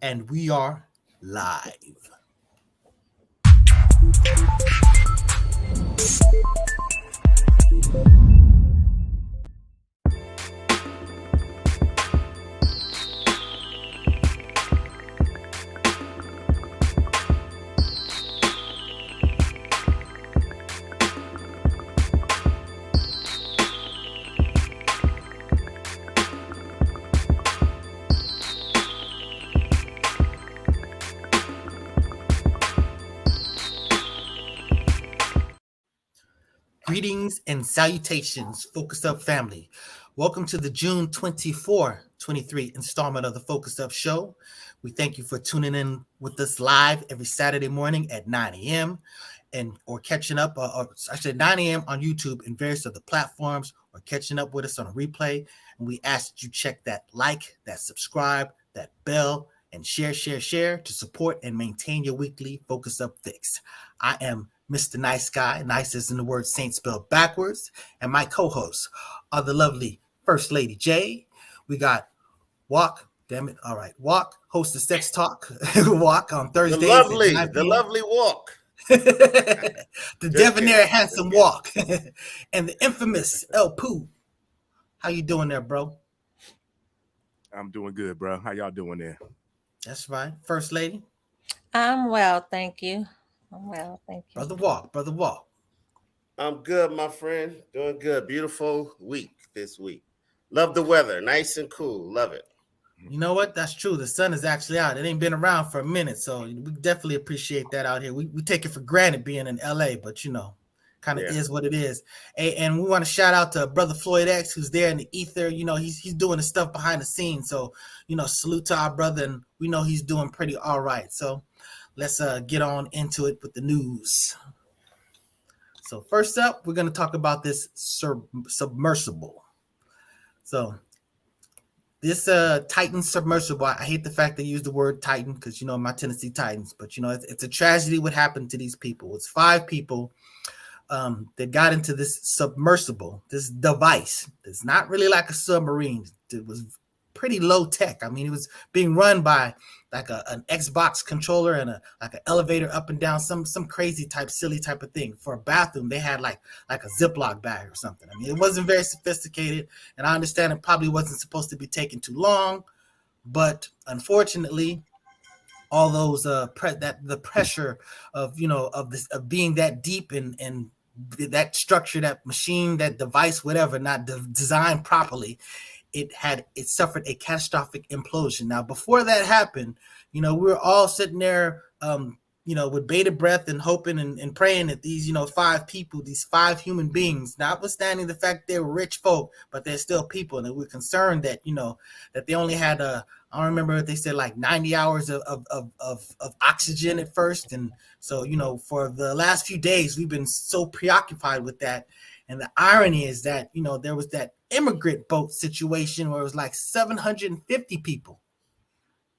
and we are live. Greetings and salutations, Focus Up family. Welcome to the June 24, 23 installment of the Focus Up Show. We thank you for tuning in with us live every Saturday morning at 9 a.m. or catching up, or actually 9 a.m. on YouTube and various other platforms, or catching up with us on a replay. And we ask that you check that like, that subscribe, that bell, and share to support and maintain your weekly Focus Up fix. I am Mr. Nice Guy, nice as in the word Saint spelled backwards, and my co-hosts are the lovely First Lady J. We got Walk, damn it, all right, Walk, host of Sex Talk, Walk on Thursdays. The lovely Walk. The debonair handsome Walk, and the infamous El Pooh. How you doing there, bro? I'm doing good, bro. How y'all doing there? That's right. First Lady? I'm well, thank you. I'm well, thank you. Brother Walk. I'm good, my friend. Doing good. Beautiful week this week. Love the weather. Nice and cool. Love it. You know what? That's true. The sun is actually out. It ain't been around for a minute, so we definitely appreciate that out here. We take it for granted being in LA, but kind of is what it is. And we want to shout out to Brother Floyd X, who's there in the ether. He's doing the stuff behind the scenes. So, salute to our brother, and we know he's doing pretty all right. So let's get on into it with the news. So first up, we're going to talk about this submersible. So this Titan submersible, I hate the fact they use the word Titan because, my Tennessee Titans, but, it's a tragedy what happened to these people. It's 5 people that got into this submersible, this device. It's not really like a submarine. It was pretty low tech. I mean, it was being run by like an Xbox controller and like an elevator up and down, some crazy silly type of thing. For a bathroom, they had like a Ziploc bag or something. I mean, it wasn't very sophisticated, and I understand it probably wasn't supposed to be taking too long, but unfortunately, all those the pressure of of being that deep and that structure, that machine, that device, whatever, not designed properly, it suffered a catastrophic implosion. Now, before that happened, we were all sitting there, with bated breath and hoping and praying that these, 5 people, these 5 human beings, notwithstanding the fact they were rich folk, but they're still people, and we're concerned that, that they only had I don't remember if they said like 90 hours of oxygen at first. And so, for the last few days, we've been so preoccupied with that. And the irony is that, there was that immigrant boat situation where it was like 750 people.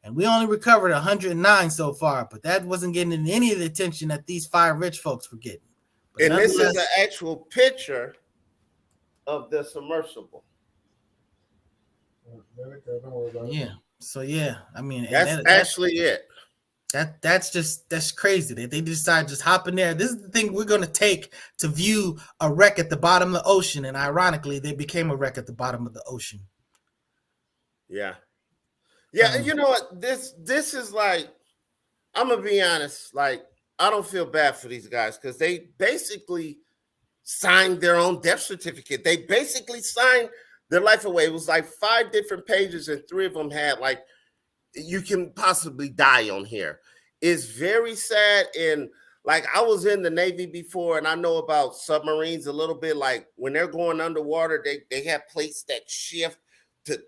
And we only recovered 109 so far, but that wasn't getting any of the attention that these 5 rich folks were getting. But and this is an actual picture of the submersible. Yeah. So, yeah, I mean, that's actually it. That's crazy. They decide just hop in there. This is the thing we're going to take to view a wreck at the bottom of the ocean. And ironically, they became a wreck at the bottom of the ocean. Yeah. Yeah. You know what? This is like, I'm going to be honest. Like, I don't feel bad for these guys because they basically signed their own death certificate. They basically signed their life away. It was like 5 different pages, and 3 of them had like, you can possibly die on here. It's very sad. And like, I was in the Navy before, and I know about submarines a little bit. Like, when they're going underwater, they have plates that shift to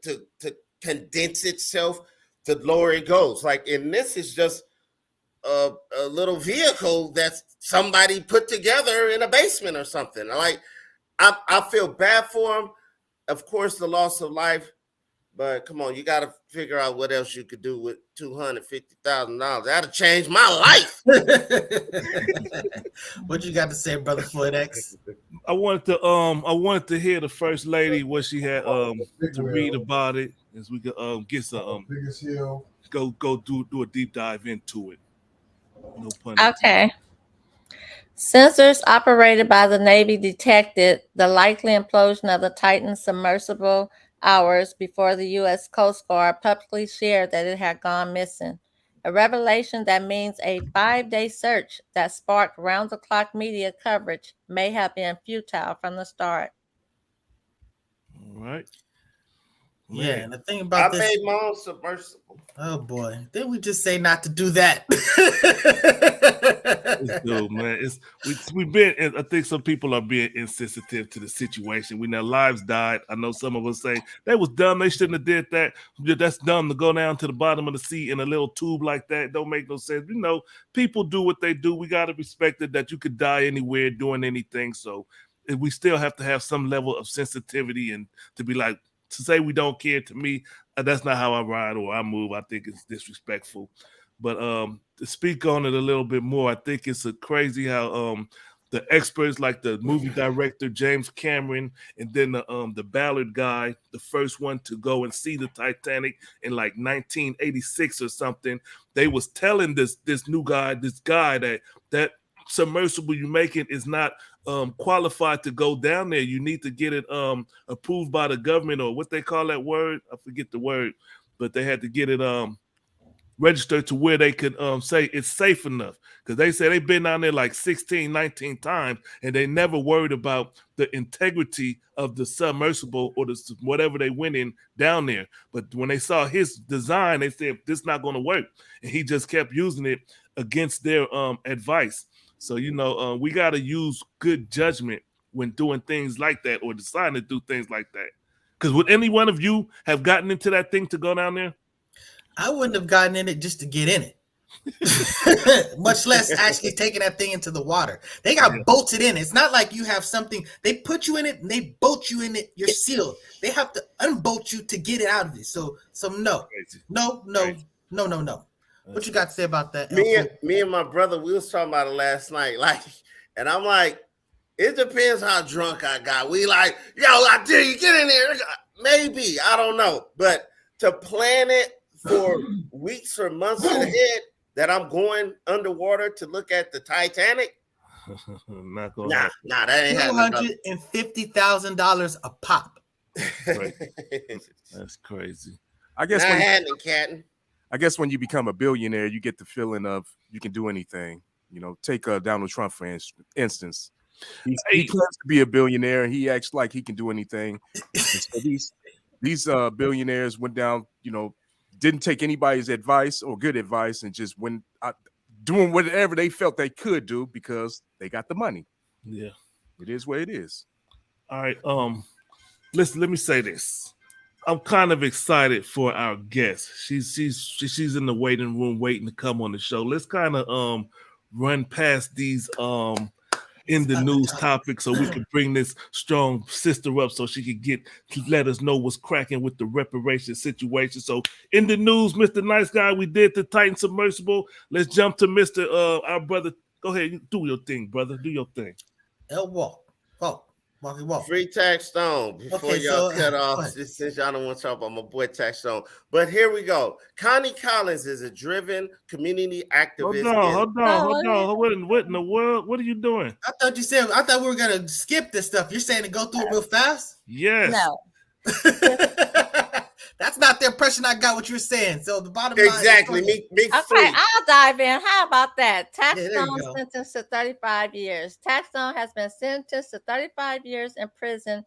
condense itself the lower it goes. Like, and this is just a little vehicle that somebody put together in a basement or something. Like, I feel bad for them. Of course, the loss of life, But come on, you got to figure out what else you could do with $250,000. That'll change my life. What you got to say, brother Floyd X? I wanted to hear the first lady what she had to read about it, as we could get some go do a deep dive into it. No pun intended. Okay. Sensors operated by the Navy detected the likely implosion of the Titan submersible hours before the U.S. Coast Guard publicly shared that it had gone missing. A revelation that means a 5-day search that sparked round-the-clock media coverage may have been futile from the start. All right. Yeah, and the thing about I made my own submersible. Oh boy, didn't we just say not to do that? Dude, man, we've been. I think some people are being insensitive to the situation. When their lives died, I know some of us say that was dumb. They shouldn't have did that. That's dumb to go down to the bottom of the sea in a little tube like that. Don't make no sense. You know, people do what they do. We got to respect it that you could die anywhere doing anything. So we still have to have some level of sensitivity and to be like. To say we don't care, to me, that's not how I ride or I move. I think it's disrespectful. But to speak on it a little bit more, I think it's crazy how the experts like the movie director James Cameron and then the Ballard guy, the first one to go and see the Titanic in like 1986 or something, they was telling this guy that submersible you making is not qualified to go down there. You need to get it approved by the government, or what they call that word. I forget the word, but they had to get it registered to where they could say it's safe enough. Because they said they've been down there like 16, 19 times, and they never worried about the integrity of the submersible or whatever they went in down there. But when they saw his design, they said, this is not going to work. And he just kept using it against their advice. So, you know, we got to use good judgment when doing things like that or deciding to do things like that. Because would any one of you have gotten into that thing to go down there? I wouldn't have gotten in it just to get in it. Much less actually taking that thing into the water. They got bolted in. It's not like you have something. They put you in it and they bolt you in it. You're sealed. They have to unbolt you to get it out of it. So no. What you got to say about that? Me and my brother, we was talking about it last night. Like, and I'm like, it depends how drunk I got. We like, yo, I dare you get in there. Maybe, I don't know. But to plan it for weeks or months ahead that I'm going underwater to look at the Titanic. Nah, that ain't happening. $250,000 a pop. Right. That's crazy. I guess when you become a billionaire, you get the feeling of you can do anything. You know, take Donald Trump for instance. He claims to be a billionaire, and he acts like he can do anything. So these billionaires went down, you know, didn't take anybody's advice or good advice, and just went doing whatever they felt they could do because they got the money. Yeah, it is what it is. All right. Let me say this. I'm kind of excited for our guest. She's in the waiting room waiting to come on the show. Let's kind of run past these in the news topics so we can bring this strong sister up so she can let us know what's cracking with the reparation situation. So in the news, Mr. Nice Guy, we did the Titan submersible. Let's jump to Mr. Our brother. Go ahead, you do your thing, brother. Do your thing. Walk. Free Taxstone before y'all cut off. Since y'all don't want to talk about my boy Taxstone, but here we go. Connie Collins is a driven community activist. Hold on. What in the world? What are you doing? I thought we were gonna skip this stuff. You're saying to go through it real fast? Yes. No. That's not the impression I got what you're saying. So the bottom line exactly. Okay, I'll dive in. How about that? Taxstone sentenced to 35 years. Taxstone has been sentenced to 35 years in prison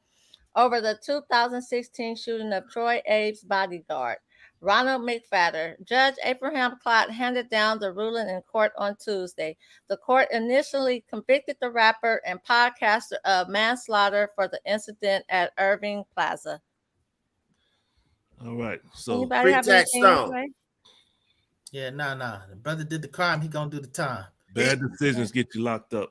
over the 2016 shooting of Troy Abe's bodyguard, Ronald McFadder. Judge Abraham Clott handed down the ruling in court on Tuesday. The court initially convicted the rapper and podcaster of manslaughter for the incident at Irving Plaza. All right. So free Taxstone. Yeah, nah. The brother did the crime. He gonna do the time. Bad decisions get you locked up.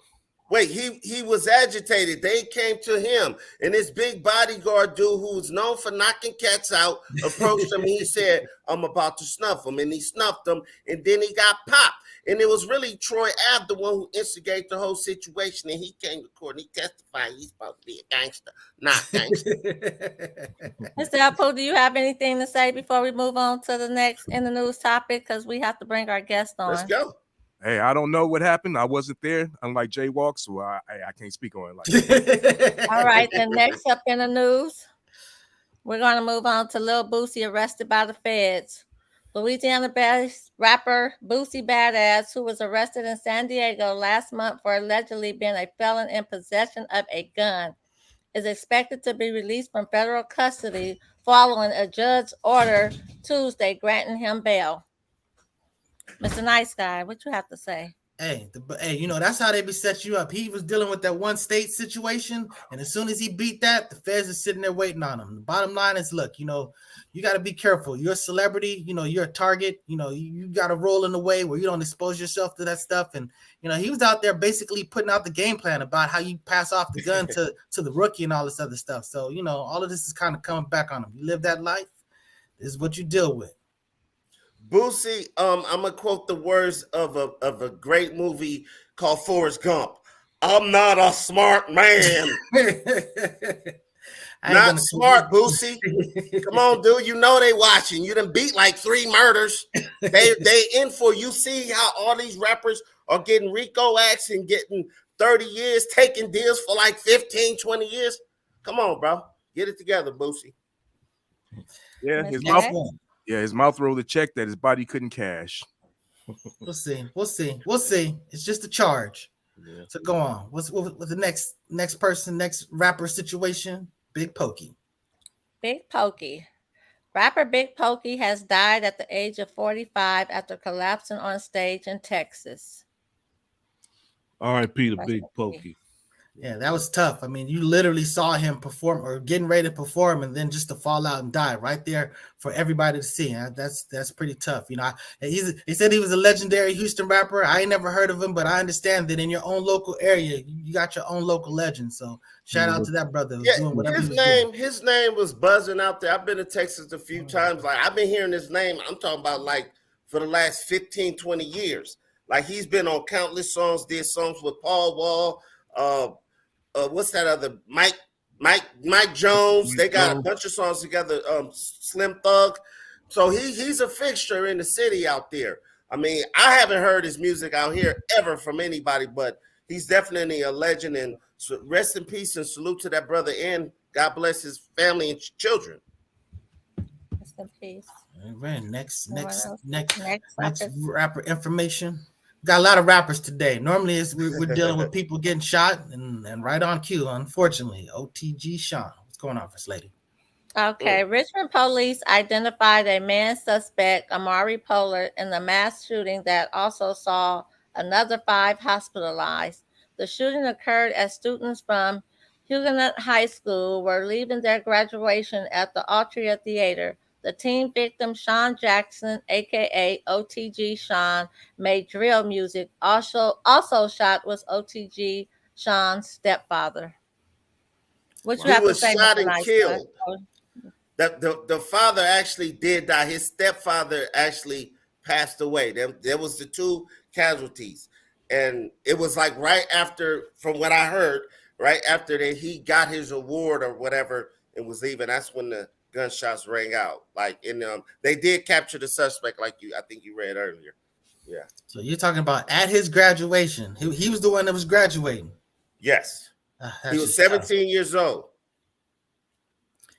Wait, he was agitated. They came to him, and this big bodyguard dude who was known for knocking cats out approached him. He said, "I'm about to snuff him," and he snuffed him, and then he got popped. And it was really Troy Ave, the one who instigated the whole situation, and he came to court and he testified he's supposed to be a gangster, not gangster. Mr. Apple, do you have anything to say before we move on to the next in the news topic? Because we have to bring our guest on. Let's go. Hey, I don't know what happened. I wasn't there, unlike Jaywalk, so I can't speak on it like that. All right, then next up in the news, we're going to move on to Lil Boosie arrested by the feds. Louisiana-based rapper Boosie Badass, who was arrested in San Diego last month for allegedly being a felon in possession of a gun, is expected to be released from federal custody following a judge's order Tuesday granting him bail. Mr. Nice Guy, what you have to say? Hey, you know, that's how they be set you up. He was dealing with that one state situation, and as soon as he beat that, the feds are sitting there waiting on him. The bottom line is, look, you know, you got to be careful. You're a celebrity, you know, you're a target, you know, you got to roll in a way where you don't expose yourself to that stuff. And, you know, he was out there basically putting out the game plan about how you pass off the gun to the rookie and all this other stuff. So, you know, all of this is kind of coming back on him. You live that life, this is what you deal with. Boosie, I'm gonna quote the words of a great movie called Forrest Gump. I'm not a smart man. Not smart, Boosie. Come on, dude. You know they watching. You done beat like 3 murders. They in for you. See how all these rappers are getting RICO acts and getting 30 years, taking deals for like 15, 20 years. Come on, bro. Get it together, Boosie. Yeah, his mouth rolled a check that his body couldn't cash. We'll see. It's just a charge. Yeah. So go on. What's the next person, next rapper situation? Big Pokey. Big Pokey. Rapper Big Pokey has died at the age of 45 after collapsing on stage in Texas. R.I.P. to Big Pokey. Yeah, that was tough. I mean, you literally saw him perform or getting ready to perform and then just to fall out and die right there for everybody to see. That's pretty tough. You know, he said he was a legendary Houston rapper. I ain't never heard of him, but I understand that in your own local area, you got your own local legend. So shout out to that brother. Yeah, his name was buzzing out there. I've been to Texas a few times. Like, I've been hearing his name. I'm talking about like for the last 15, 20 years. Like, he's been on countless songs, did songs with Paul Wall, what's that other Mike Jones? They got a bunch of songs together. Slim Thug. So he's a fixture in the city out there. I mean, I haven't heard his music out here ever from anybody, but he's definitely a legend. And so rest in peace and salute to that brother. And God bless his family and children. Rest in peace. All right, next rapper information. Got a lot of rappers today. Normally, we're dealing with people getting shot and right on cue. Unfortunately, OTG Sean. What's going on, First Lady? Okay, Richmond police identified a man suspect, Amari Pollard, in the mass shooting that also saw another 5 hospitalized. The shooting occurred as students from Huguenot High School were leaving their graduation at the Altria Theater. The teen victim, Sean Jackson, a.k.a. OTG Sean, made drill music. Also shot was OTG Sean's stepfather. What you have to say, shot and killed. The father actually did die. His stepfather actually passed away. There was the 2 casualties. And it was like right after, from what I heard, right after that he got his award or whatever and was leaving, that's when the gunshots rang out. Like they did capture the suspect, like I think you read earlier. Yeah. So you're talking about at his graduation. He was the one that was graduating. Yes. He was 17 years old.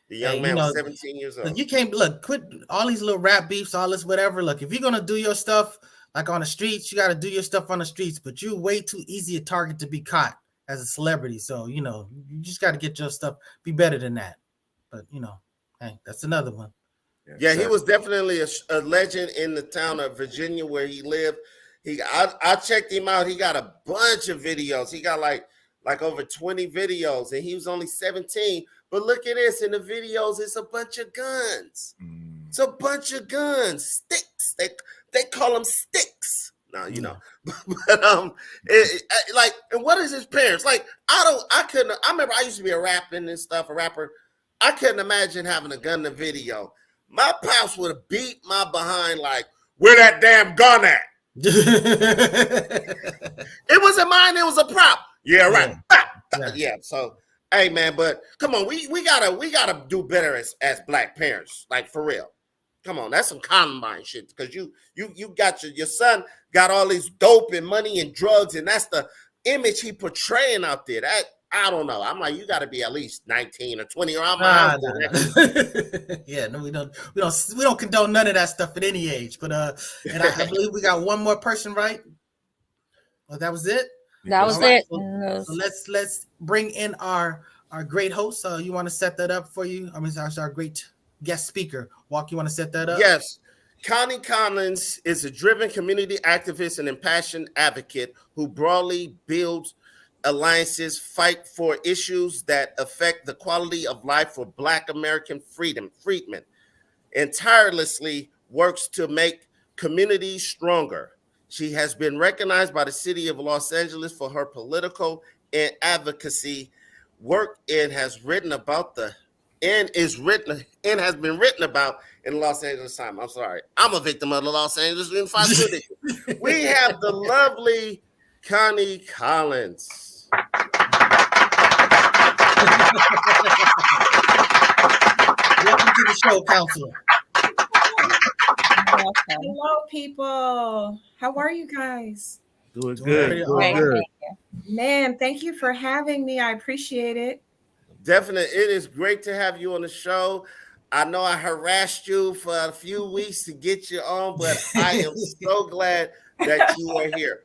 The young man was 17 years old. Look, you can't quit all these little rap beefs, all this whatever. Look, if you're gonna do your stuff like on the streets, you got to do your stuff on the streets. But you're way too easy a target to be caught as a celebrity. So you just got to get your stuff. Be better than that. But hey, that's another one. Yeah, he was definitely a legend in the town of Virginia where he lived. I checked him out. He got a bunch of videos. He got like over 20 videos, and he was only 17. But look at this. In the videos, it's a bunch of guns. It's a bunch of guns. Sticks. They call them sticks. No, you know, but like, and what is his parents like? I remember I used to be a rapper. I couldn't imagine having a gun in the video. My pops would have beat my behind like, where that damn gun at? It wasn't mine. It was a prop. Yeah, right. Yeah. So, hey, man, but come on, we gotta do better as black parents, like for real. Come on, that's some Columbine shit because you got your son got all this dope and money and drugs, and that's the image he portraying out there. That I don't know. I'm like, you got to be at least 19 or 20 or I'm Yeah, no, we don't condone none of that stuff at any age. But and I believe we got one more person, right? Oh, that was it. That was it. So let's bring in our great host. You want to set that up for you? I mean, our great guest speaker. Walk, you want to set that up? Yes. Connie Collins is a driven community activist and impassioned advocate who broadly builds alliances, fight for issues that affect the quality of life for Black American freedmen, and tirelessly works to make communities stronger. She has been recognized by the city of Los Angeles for her political and advocacy work and has been written about in the Los Angeles Times. I'm sorry. I'm a victim of the Los Angeles Unified School District. We have the lovely Connie Collins. Welcome to the show, Counselor. Hello, people. How are you guys? Doing good. Man, thank you for having me. I appreciate it. Definitely. It is great to have you on the show. I know I harassed you for a few weeks to get you on, but I am so glad that you are here.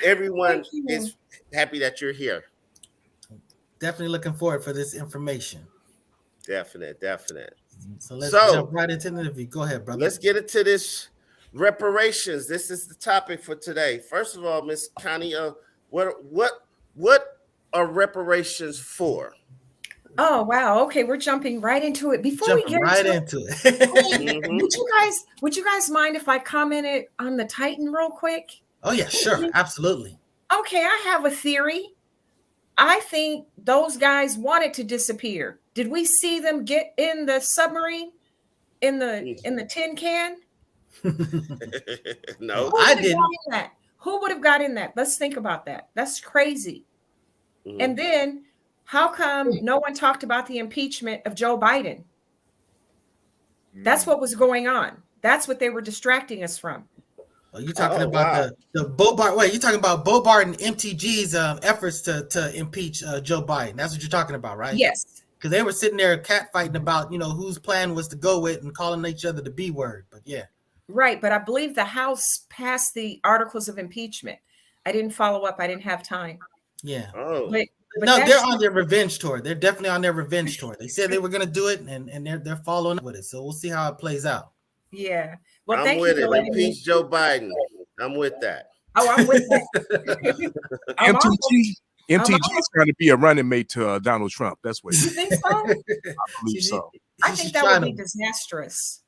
Everyone is happy that you're here. Definitely looking forward for this information. Definite. So let's jump right into the interview. Go ahead, brother. Let's get into this reparations. This is the topic for today. First of all, Miss Connie, what are reparations for? Oh wow! Okay, we're jumping right into it. Before we get into it, would you guys mind if I commented on the Titan real quick? Oh yeah, sure, absolutely. Okay, I have a theory. I think those guys wanted to disappear. Did we see them get in the submarine in the tin can? No, I didn't. Who would have got in that? Let's think about that. That's crazy. Mm-hmm. And then, how come no one talked about the impeachment of Joe Biden? That's what was going on. That's what they were distracting us from. Well, you're talking about the Bobart. Wait, you're talking about Bobart and MTG's efforts to impeach Joe Biden. That's what you're talking about, right? Yes. Because they were sitting there catfighting about, whose plan was to go with and calling each other the B word. But yeah. Right. But I believe the House passed the articles of impeachment. I didn't follow up. I didn't have time. Yeah. Oh. But no, they're on their revenge tour. They're definitely on their revenge tour. They said they were going to do it, and they're following up with it. So we'll see how it plays out. Yeah. Well, I'm with it. Impeach Joe Biden. I'm with that. Oh, I'm with that. MTG is going to be a running mate to Donald Trump. That's what you think so? I believe so. I think that would be disastrous.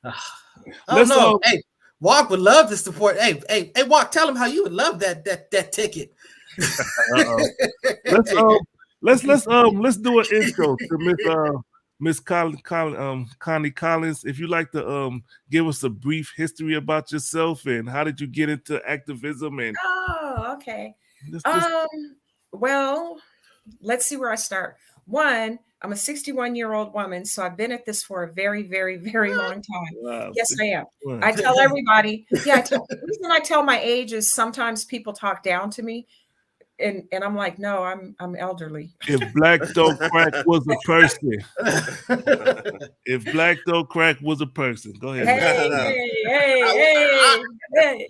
Oh no! Hey, Walk would love to support. Hey, Walk, tell him how you would love that ticket. Let's do an intro to Miss Connie Collins. If you'd like to give us a brief history about yourself and how did you get into activism and okay. Well, let's see where I start. One, I'm a 61-year-old woman, so I've been at this for a very, very, very long time. Wow. Yes, I am. Wow. I tell everybody. Yeah, the reason I tell my age is sometimes people talk down to me. And I'm like, no, I'm elderly. If black don't crack was a person. If black don't crack was a person. Go ahead. Hey.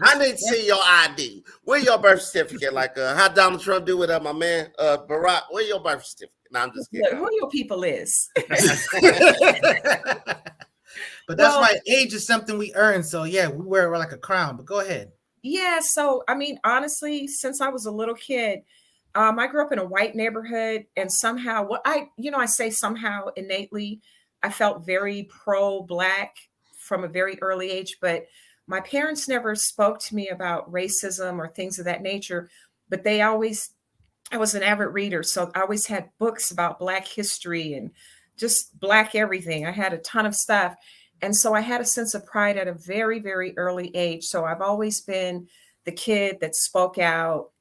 I need to see your ID. Where your birth certificate? Like how Donald Trump do with my man Barack. Where your birth certificate? No, I'm just kidding. Who your people is. But that's right. Age is something we earn. So yeah, we wear it like a crown. But go ahead. Yeah, so I mean, honestly, since I was a little kid, I grew up in a white neighborhood, and somehow, I say somehow innately, I felt very pro-Black from a very early age. But My parents never spoke to me about racism or things of that nature, but I was an avid reader. So I always had books about Black history and just Black everything. I had a ton of stuff. And so I had a sense of pride at a very, very early age. So I've always been the kid that spoke out.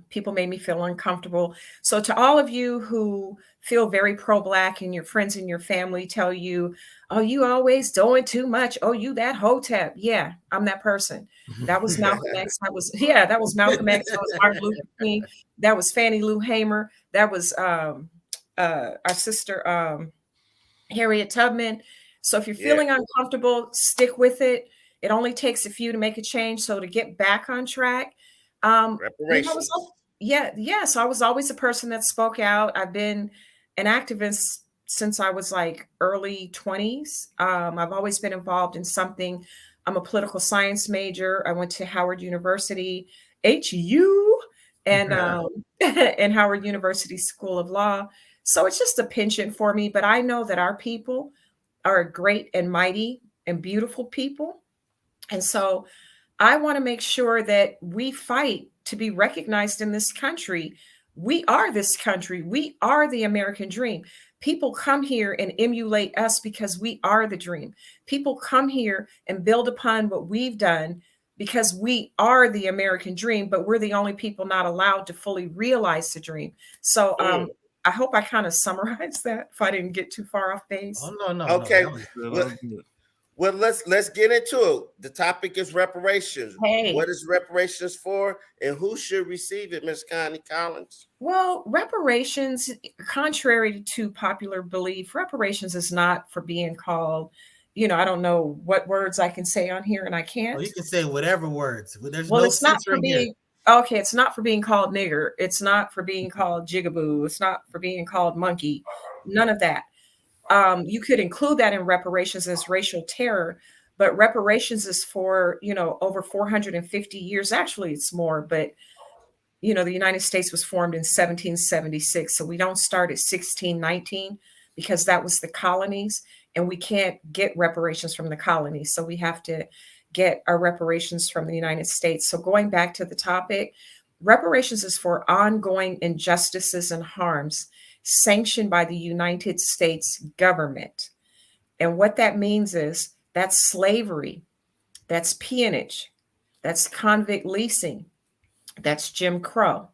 People made me feel uncomfortable. So to all of you who feel very pro-Black and your friends and your family tell you, oh, you always doing too much. Oh, you that hotep. Yeah, I'm that person. That was Malcolm X. That was Malcolm X. That was Martin Luther King. That was Fannie Lou Hamer. That was our sister Harriet Tubman. So if you're feeling uncomfortable, stick with it. It only takes a few to make a change. So to get back on track, reparations. So I was always a person that spoke out. I've been an activist since I was like early 20s. I've always been involved in something. I'm a political science major. I went to Howard University, HU, and and Howard University School of Law. So it's just a penchant for me. But I know that our people are great and mighty and beautiful people. And so I want to make sure that we fight to be recognized in this country. We are this country. We are the American dream. People come here and emulate us because we are the dream. People come here and build upon what we've done because we are the American dream, but we're the only people not allowed to fully realize the dream. So I hope I kind of summarized that if I didn't get too far off base. Oh, no. Okay. No. Well, let's get into it. The topic is reparations. Hey. What is reparations for, and who should receive it, Ms. Connie Collins? Well, reparations, contrary to popular belief, reparations is not for being called, I don't know what words I can say on here and I can't. Oh, you can say whatever words. It's not for being it's not for being called nigger. It's not for being called jigaboo. It's not for being called monkey. None of that. You could include that in reparations as racial terror, but reparations is for, over 450 years. Actually, it's more, but, the United States was formed in 1776. So we don't start at 1619 because that was the colonies, and we can't get reparations from the colonies. So we have to get our reparations from the United States. So going back to the topic, reparations is for ongoing injustices and harms sanctioned by the United States government. And what that means is that's slavery, that's peonage, that's convict leasing, that's Jim Crow,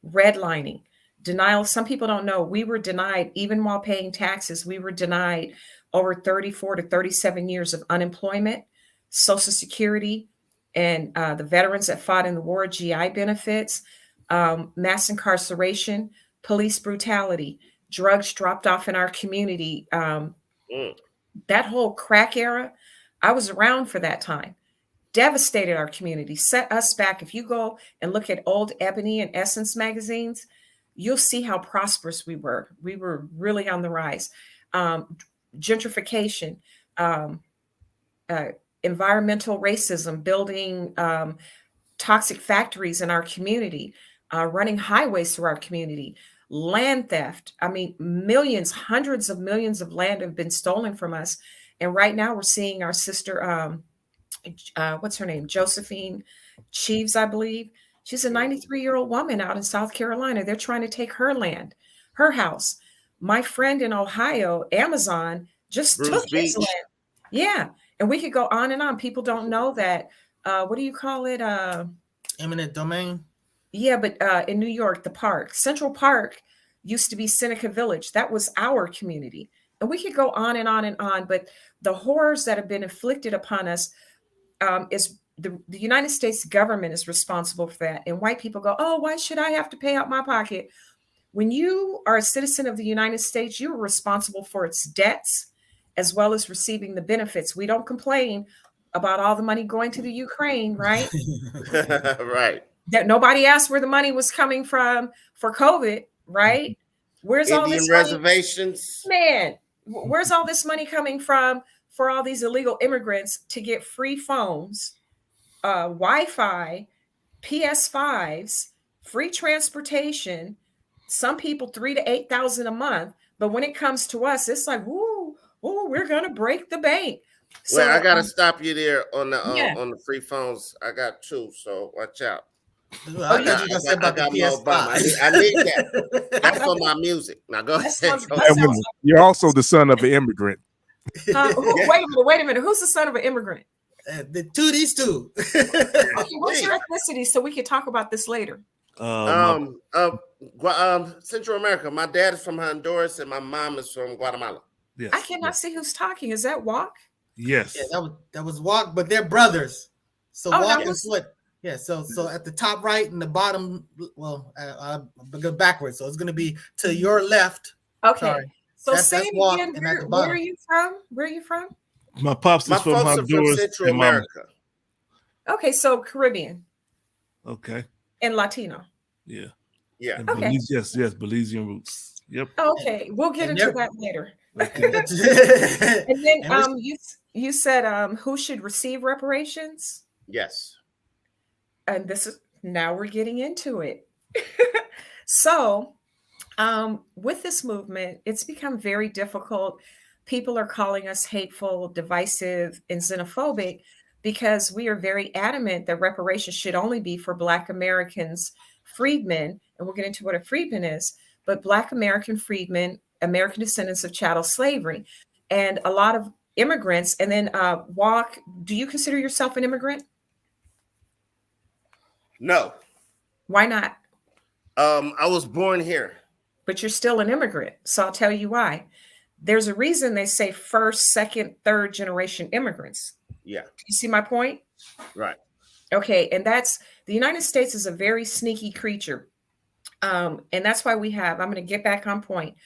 redlining, denial. Some people don't know we were denied, even while paying taxes, we were denied over 34 to 37 years of unemployment, Social Security, and the veterans that fought in the war, GI benefits, mass incarceration, police brutality, drugs dropped off in our community. That whole crack era, I was around for that time. Devastated our community, set us back. If you go and look at old Ebony and Essence magazines, you'll see how prosperous we were. We were really on the rise. Gentrification, environmental racism, building toxic factories in our community, running highways through our community, land theft. I mean, millions, hundreds of millions of land have been stolen from us. And right now we're seeing our sister, what's her name? Josephine Cheeves, I believe. She's a 93-year-old woman out in South Carolina. They're trying to take her land, her house. My friend in Ohio, Amazon, just took his land. Yeah. And we could go on and on. People don't know that. What do you call it? Eminent domain. Yeah, but in New York, the park, Central Park used to be Seneca Village. That was our community. And we could go on and on and on. But the horrors that have been inflicted upon us is the United States government is responsible for that. And white people go, oh, why should I have to pay out my pocket? When you are a citizen of the United States, you're responsible for its debts as well as receiving the benefits. We don't complain about all the money going to the Ukraine, right? Right. That nobody asked where the money was coming from for COVID, right? Where's Indian all this reservations? Man, where's all this money coming from for all these illegal immigrants to get free phones, Wi-Fi, PS5s, free transportation? Some people $3,000 to $8,000 a month, but when it comes to us, it's like, ooh, we're gonna break the bank. So, well, I gotta stop you there on the free phones. I got 2, so watch out. I got the PS5. I need that. That's for my music. Now go ahead. You're also the son of an immigrant. Wait a minute. Who's the son of an immigrant? These two. Okay, what's your ethnicity so we can talk about this later? Central America. My dad is from Honduras and my mom is from Guatemala. Yes. I cannot see who's talking. Is that Walk? Yes. Yeah, that was Walk, but they're brothers. So Walk and Foot. Yeah, so at the top right and the bottom, well, go backwards. So it's going to be to your left. Okay. Sorry. So say it again. Where are you from? Where are you from? My pops is from Honduras from Central America. Okay, so Caribbean. Okay. And Latino. Yeah. Yeah. And okay. Yes, Belizean roots. Yep. Okay, we'll get into that later. Okay. And then you said who should receive reparations? Yes. And now we're getting into it. So with this movement, it's become very difficult. People are calling us hateful, divisive, and xenophobic because we are very adamant that reparations should only be for Black Americans, freedmen, and we'll get into what a freedman is, but Black American freedmen, American descendants of chattel slavery, and a lot of immigrants. And then Walk, do you consider yourself an immigrant? No. Why not? I was born here. But you're still an immigrant. So I'll tell you why. There's a reason they say first, second, third generation immigrants. Yeah. You see my point? Right. Okay. And the United States is a very sneaky creature. And that's why I'm going to get back on point.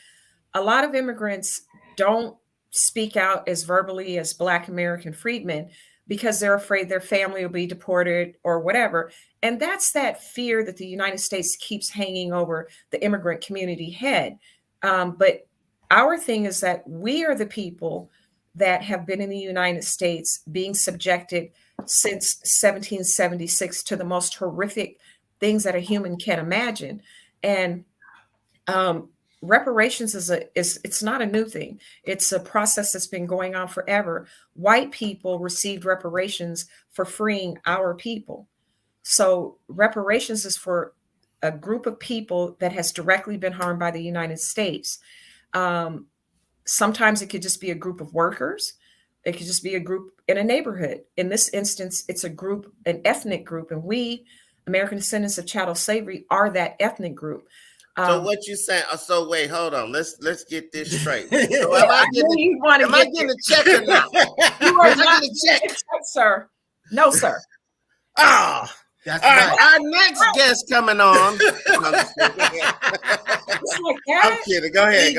A lot of immigrants don't speak out as verbally as Black American freedmen because they're afraid their family will be deported or whatever. And that's that fear that the United States keeps hanging over the immigrant community head. But our thing is that we are the people that have been in the United States being subjected since 1776 to the most horrific things that a human can imagine. And reparations it's not a new thing. It's a process that's been going on forever. White people received reparations for freeing our people. So reparations is for a group of people that has directly been harmed by the United States. Sometimes it could just be a group of workers. It could just be a group in a neighborhood. In this instance, it's a group, an ethnic group, and we, American descendants of chattel slavery, are that ethnic group. So what you saying? So wait, hold on. Let's get this straight. So am I getting a check or not? You are not getting a check, sir. No, sir. Oh, that's right. Our next guest coming on. I'm kidding. Go ahead.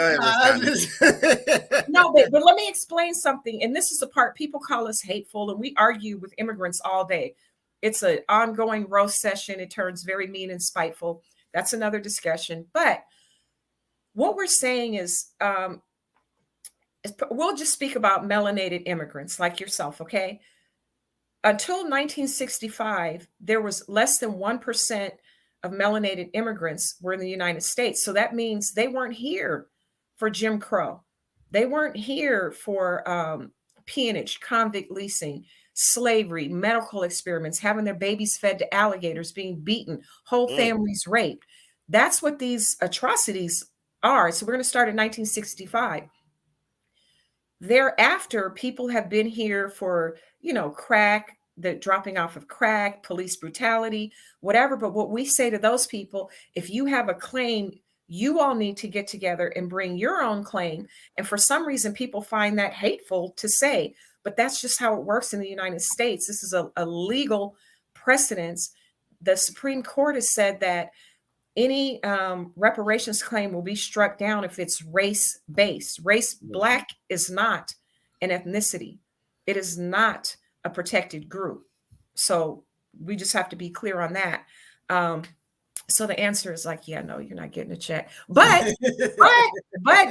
No, but let me explain something. And this is the part people call us hateful, and we argue with immigrants all day. It's an ongoing roast session. It turns very mean and spiteful. That's another discussion. But what we're saying is, we'll just speak about melanated immigrants like yourself, okay? Until 1965, there was less than 1% of melanated immigrants were in the United States. So that means they weren't here for Jim Crow. They weren't here for peonage, convict leasing, slavery, medical experiments, having their babies fed to alligators, being beaten, whole families raped. That's what these atrocities are. So we're going to start in 1965. Thereafter, people have been here for, crack, the dropping off of crack, police brutality, whatever. But what we say to those people, if you have a claim, you all need to get together and bring your own claim. And for some reason, people find that hateful to say, but that's just how it works in the United States. This is a legal precedence. The Supreme Court has said that any reparations claim will be struck down if it's race-based. Black is not an ethnicity. It is not a protected group. So we just have to be clear on that. So the answer is yeah, no, you're not getting a check. But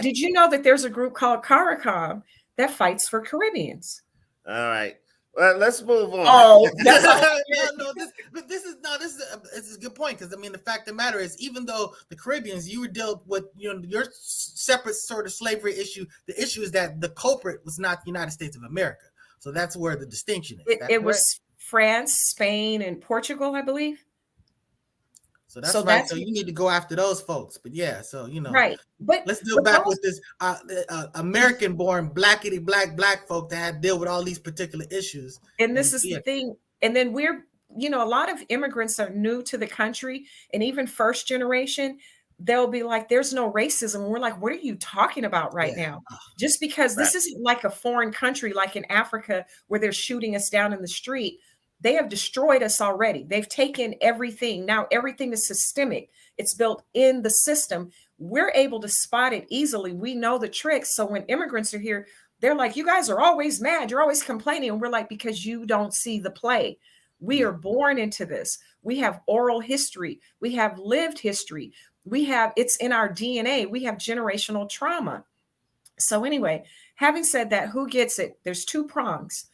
did you know that there's a group called CARICOM that fights for Caribbeans? All right. Well, let's move on. Oh, this is a good point, because the fact of the matter is, even though the Caribbeans, you were dealt with your separate sort of slavery issue, the issue is that the culprit was not the United States of America. So that's where the distinction is. It was France, Spain, and Portugal, I believe. So that's right. So you need to go after those folks. But yeah, so right. But let's deal back with this American-born blackity black folk that had to deal with all these particular issues. And this is the thing. And then we're, a lot of immigrants are new to the country, and even first generation, they'll be like, there's no racism. And we're like, what are you talking about right now? Just because this isn't like a foreign country, like in Africa, where they're shooting us down in the street. They have destroyed us already. They've taken everything. Now everything is systemic. It's built in the system. We're able to spot it easily. We know the tricks. So when immigrants are here, they're like, you guys are always mad. You're always complaining. And we're like, because you don't see the play. We are born into this. We have oral history. We have lived history. It's in our DNA. We have generational trauma. So anyway, having said that, who gets it? There's two prongs.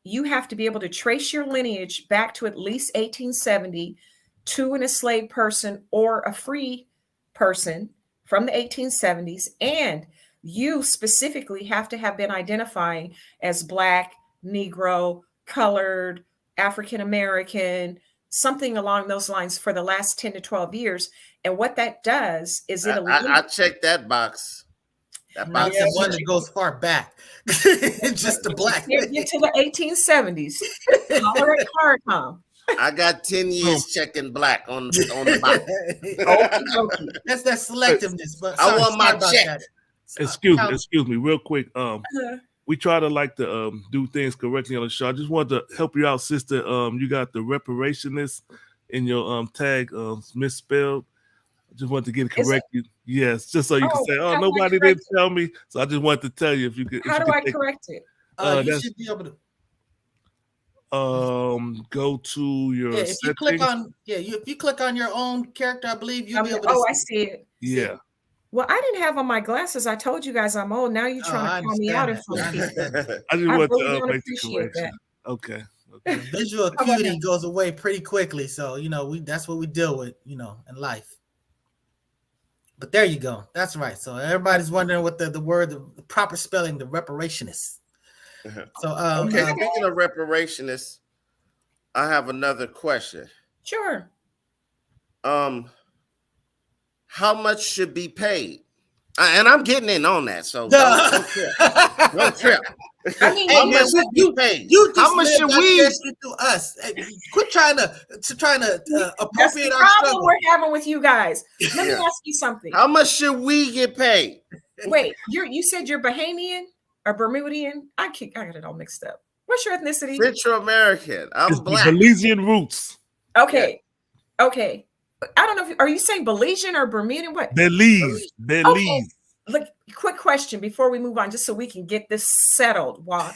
You have to be able to trace your lineage back to at least 1870 to an enslaved person or a free person from the 1870s. And you specifically have to have been identifying as Black, Negro, colored, African-American, something along those lines for the last 10 to 12 years. And what that does is I checked that box. That box is one that goes far back. Just the Black. Get to the 1870s. Holler at CARICOM. I got 10 years checking Black on the box. That's that selectiveness. But I want my check. Excuse me, real quick. We try to do things correctly on the show. I just wanted to help you out, sister. You got the reparationist in your tag misspelled. I just wanted to get it corrected. Yes, just so you can say, "Oh, nobody did tell me." So I just wanted to tell you if you could. How do I correct it? You should be able to go to your. If you click on if you click on your own character, I believe you'll be able to. Oh, I see it. Yeah. Well, I didn't have on my glasses. I told you guys I'm old. Now you're trying to call me out in front of people. I just want to make the correction. Okay. Visual acuity goes away pretty quickly, so that's what we deal with, in life. But there you go. That's right. So everybody's wondering what the word, the proper spelling, the reparationist. So speaking of reparationists, I have another question. Sure. How much should be paid? And I'm getting in on that, so don't trip. I mean, how much should be paid? How much should we to us? Quit trying to appropriate our problem we're having with you guys. Let me ask you something. How much should we get paid? Wait, you said you're Bahamian or Bermudian? I got it all mixed up. What's your ethnicity? Central American. I'm Black. Belizean roots. Okay. Okay. I don't know are you saying Belizean or Bermudian? What? Belize. Okay. Look, quick question before we move on, just so we can get this settled. Walk.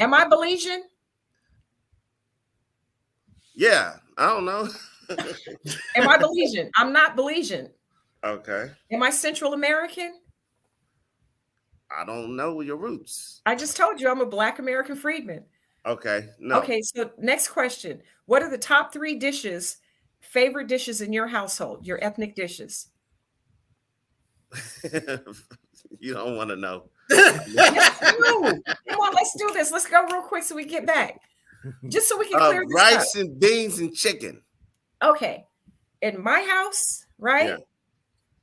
Am I Belizean? Yeah, I don't know. Am I Belizean? I'm not Belizean. Okay. Am I Central American? I don't know your roots. I just told you I'm a Black American freedman. Okay. No. Okay, so next question. What are the top 3 favorite dishes in your household, your ethnic dishes? You don't want to know. Come on, let's do this. Let's go real quick so we get back. Just so we can clear this rice up. And beans and chicken. Okay. In my house, right? Yeah.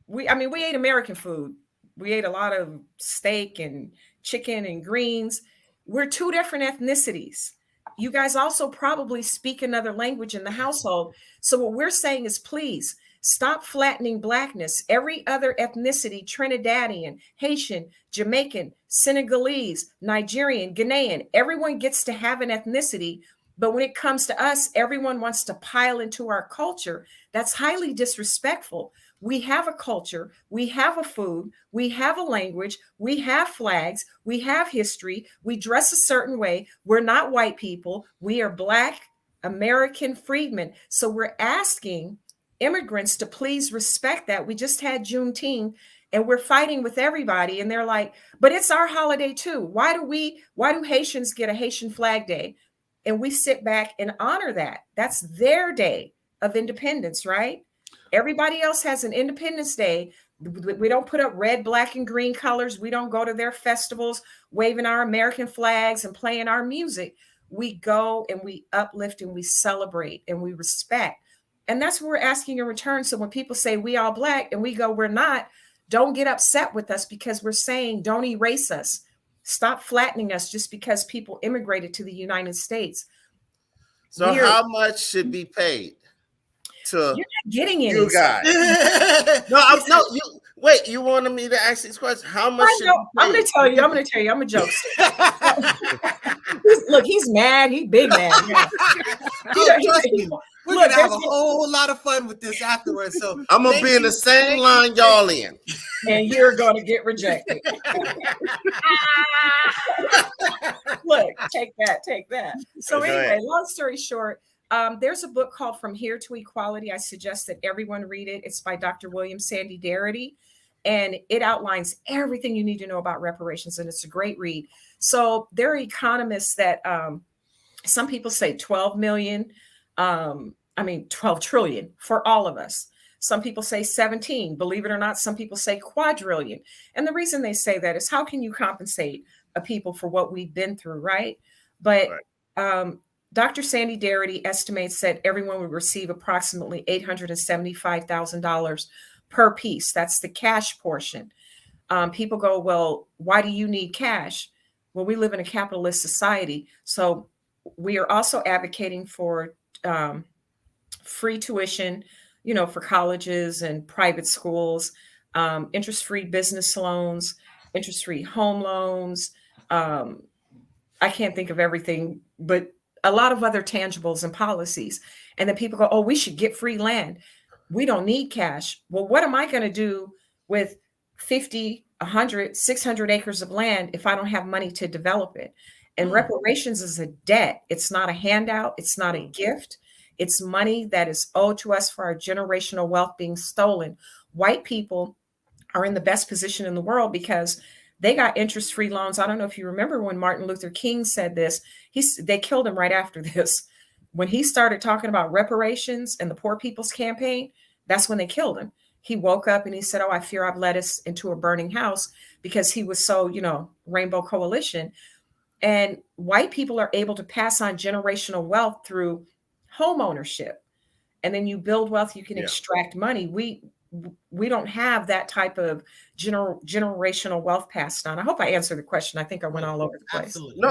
We ate American food. We ate a lot of steak and chicken and greens. We're 2 different ethnicities. You guys also probably speak another language in the household. So what we're saying is, please stop flattening Blackness. Every other ethnicity, Trinidadian, Haitian, Jamaican, Senegalese, Nigerian, Ghanaian, everyone gets to have an ethnicity. But when it comes to us, everyone wants to pile into our culture. That's highly disrespectful. We have a culture, we have a food, we have a language, we have flags, we have history, we dress a certain way. We're not white people. We are Black American freedmen. So we're asking immigrants to please respect that. We just had Juneteenth and we're fighting with everybody. And they're like, but it's our holiday too. Why do Haitians get a Haitian Flag Day? And we sit back and honor that. That's their day of independence, right? Everybody else has an Independence Day. We don't put up red, black, and green colors. We don't go to their festivals waving our American flags and playing our music. We go and we uplift and we celebrate and we respect. And that's what we're asking in return. So when people say we all Black and we go, we're not, don't get upset with us because we're saying don't erase us. Stop flattening us just because people immigrated to the United States. So how much should be paid to you're not getting any you guys? Wait, you wanted me to ask these questions? How much? I'm going to tell you. I'm a joke. Look, he's mad. He's big mad. We're going to have a whole lot of fun with this afterwards. So I'm going to be in the same line y'all in. And you're going to get rejected. Look, take that. So anyway, long story short, there's a book called From Here to Equality. I suggest that everyone read it. It's by Dr. William Sandy Darity, and it outlines everything you need to know about reparations, and it's a great read. So there are economists that some people say 12 million, 12 trillion for all of us. Some people say 17, believe it or not, some people say quadrillion. And the reason they say that is how can you compensate a people for what we've been through, right? But Dr. Sandy Darity estimates that everyone would receive approximately $875,000 per piece. That's the cash portion. People go, well, why do you need cash? Well, we live in a capitalist society. So we are also advocating for free tuition, for colleges and private schools, interest-free business loans, interest-free home loans. I can't think of everything, but a lot of other tangibles and policies. And then people go, oh, we should get free land. We don't need cash. Well, what am I going to do with 50, 100, 600 acres of land if I don't have money to develop it? And reparations is a debt. It's not a handout. It's not a gift. It's money that is owed to us for our generational wealth being stolen. White people are in the best position in the world because they got interest-free loans. I don't know if you remember when Martin Luther King said this. They killed him right after this. When he started talking about reparations and the Poor People's Campaign, that's when they killed him. He woke up and he said, oh, I fear I've led us into a burning house, because he was so, Rainbow Coalition. And white people are able to pass on generational wealth through home ownership. And then you build wealth, you can extract money. We don't have that type of generational wealth passed on. I hope I answered the question. I think I went all over the place. Absolutely.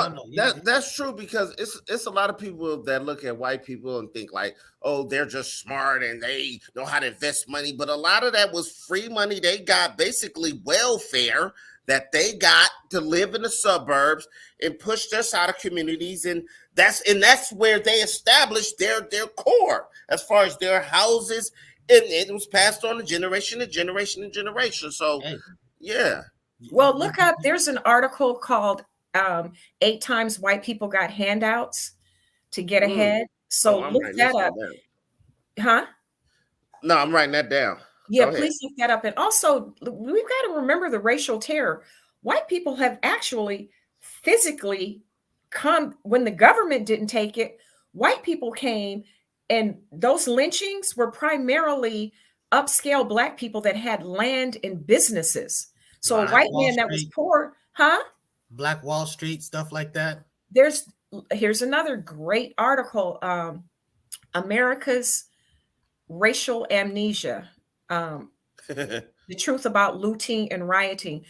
That's true, because it's a lot of people that look at white people and think like, oh, they're just smart and they know how to invest money. But a lot of that was free money. They got basically welfare that they got to live in the suburbs and pushed us out of communities. And that's where they established their core as far as their houses. And it was passed on to generation to generation to generation. So, yeah. Well, look up. There's an article called 8 Times White People Got Handouts to Get Ahead. So look that up. Huh? No, I'm writing that down. Yeah, please look that up. And also, we've got to remember the racial terror. White people have actually physically come when the government didn't take it. White people came. And those lynchings were primarily upscale Black people that had land and businesses. So a white man that was poor, Black Wall Street, stuff like that. Here's another great article, America's Racial Amnesia, the truth about looting and rioting.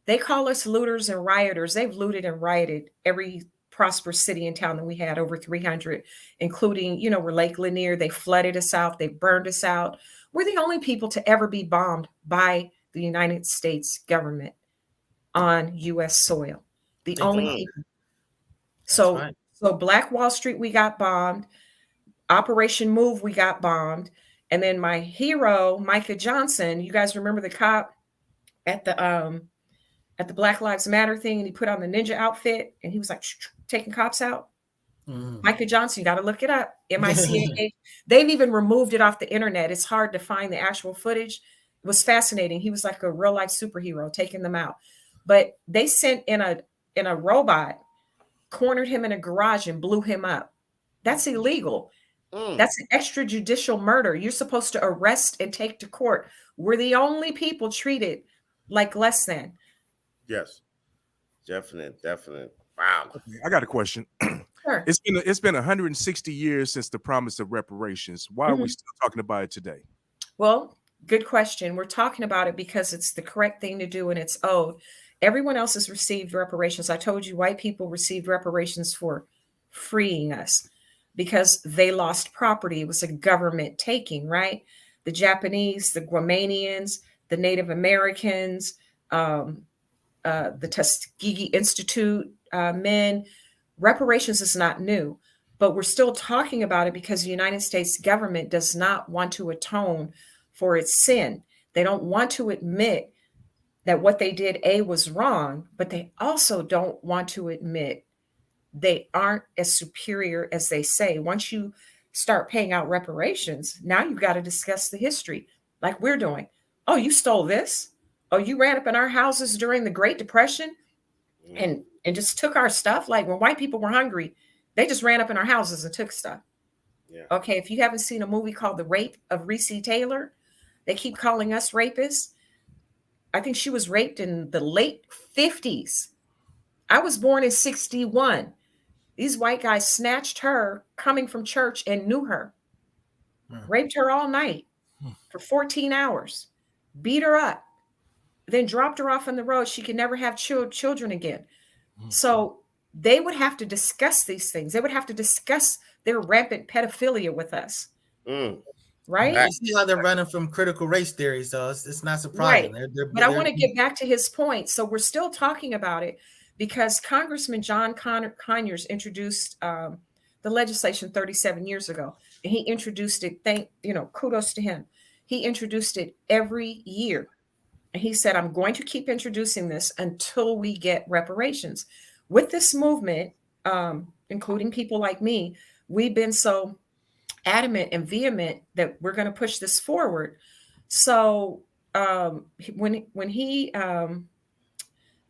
They call us looters and rioters. They've looted and rioted every prosperous city and town that we had, over 300, including, we're Lake Lanier. They flooded us out. They burned us out. We're the only people to ever be bombed by the United States government on U.S. soil. The only people. So Black Wall Street, we got bombed. Operation Move, we got bombed. And then my hero, Micah Johnson, you guys remember the cop at the Black Lives Matter thing, and he put on the ninja outfit and he was like taking cops out. Micah Johnson, you got to look it up. MICAH. They've even removed it off the internet. It's hard to find the actual footage. It was fascinating. He was like a real life superhero taking them out. But they sent in a robot, cornered him in a garage and blew him up. That's illegal. That's an extrajudicial murder. You're supposed to arrest and take to court. We're the only people treated like less than. Yes, definite. Wow. Okay, I got a question. Sure. It's been 160 years since the promise of reparations. Why are we still talking about it today? Well, good question. We're talking about it because it's the correct thing to do and it's owed. Everyone else has received reparations. I told you white people received reparations for freeing us because they lost property. It was a government taking, right? The Japanese, the Guamanians, the Native Americans, the Tuskegee Institute men. Reparations is not new, but we're still talking about it because the United States government does not want to atone for its sin. They don't want to admit that what they did, was wrong, but they also don't want to admit they aren't as superior as they say. Once you start paying out reparations, now you've got to discuss the history like we're doing. Oh, you stole this? Oh, you ran up in our houses during the Great Depression and just took our stuff? Like when white people were hungry, they just ran up in our houses and took stuff. Yeah. Okay, if you haven't seen a movie called The Rape of Reese Taylor, they keep calling us rapists. I think she was raped in the late 50s. I was born in 61. These white guys snatched her coming from church and knew her, raped her all night for 14 hours, beat her up, then dropped her off on the road. She could never have children again. So they would have to discuss these things. They would have to discuss their rampant pedophilia with us. Right? You see how they're running from critical race theory, so it's not surprising. Right. But I want to get back to his point. So we're still talking about it because Congressman John Conyers introduced the legislation 37 years ago, and he introduced it. Kudos to him. He introduced it every year. And he said, I'm going to keep introducing this until we get reparations. With this movement, including people like me, we've been so adamant and vehement that we're going to push this forward. So when he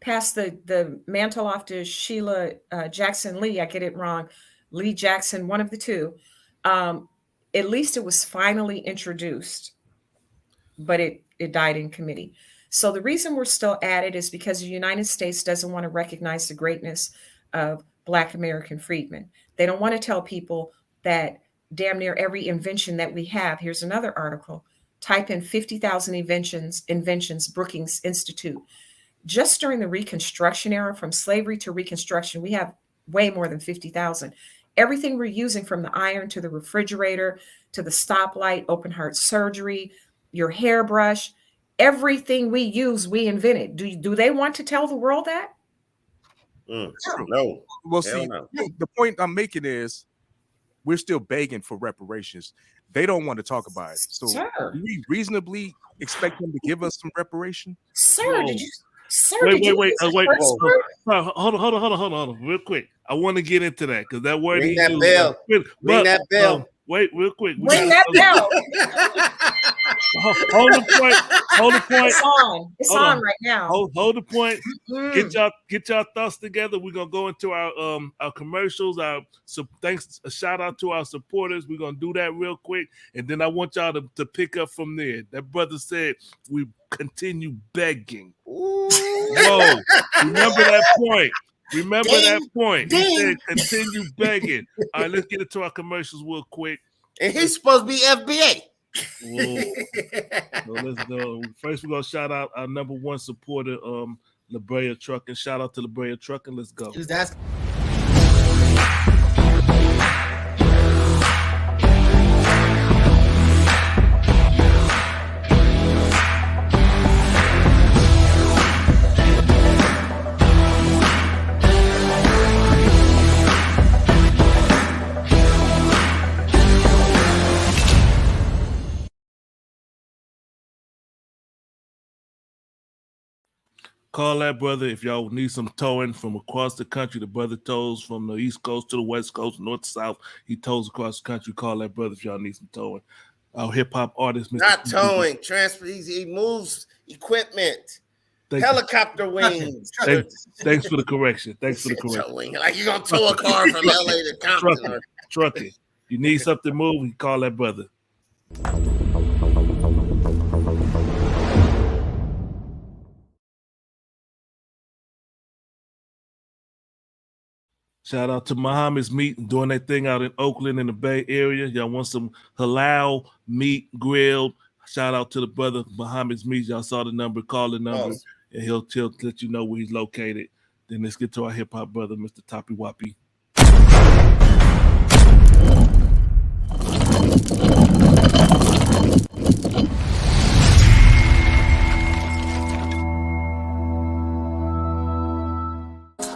passed the mantle off to Sheila Jackson Lee, I get it wrong, Lee Jackson, one of the two, at least it was finally introduced, but it died in committee. So the reason we're still at it is because the United States doesn't want to recognize the greatness of Black American freedmen. They don't want to tell people that damn near every invention that we have. Here's another article. Type in 50,000 inventions, Brookings Institute. Just during the Reconstruction era, from slavery to Reconstruction, we have way more than 50,000. Everything we're using, from the iron to the refrigerator, to the stoplight, open heart surgery, your hairbrush, everything we use, we invented. Do they want to tell the world that? No. Well, see, the point I'm making is we're still begging for reparations. They don't want to talk about it. So do we reasonably expect them to give us some reparation? Sir, did you? Sir, wait. Hold on, real quick. I want to get into that because that word. Ring that bell. Ring that bell. Wait, real quick. Ring that bell. Hold the point. It's on right now. Hold the point. Get y'all thoughts together. We're gonna go into our commercials. Thanks. A shout out to our supporters. We're gonna do that real quick, and then I want y'all to pick up from there. That brother said we continue begging. Whoa! Remember that point. That point. He said continue begging. All right, let's get into our commercials real quick. And he's supposed to be FBA. So let's go. First, we're gonna shout out our number one supporter, La Brea Trucking. Shout out to La Brea Trucking. Let's go. Call that brother if y'all need some towing from across the country. The brother tows from the East Coast to the West Coast, North to South. He tows across the country. Call that brother if y'all need some towing. Our hip hop artist, Mr. Not towing, transfer. He moves equipment, helicopter wings. Thanks for the correction. Towing. Like you're gonna tow a car from LA to Compton. Trucking. You need something moved, you call that brother. Shout out to Muhammad's Meat doing that thing out in Oakland in the Bay Area. Y'all want some halal meat grilled? Shout out to the brother Muhammad's Meat. Y'all saw the number, call the number, and he'll let you know where he's located. Then let's get to our hip hop brother, Mr. Toppy Wappy.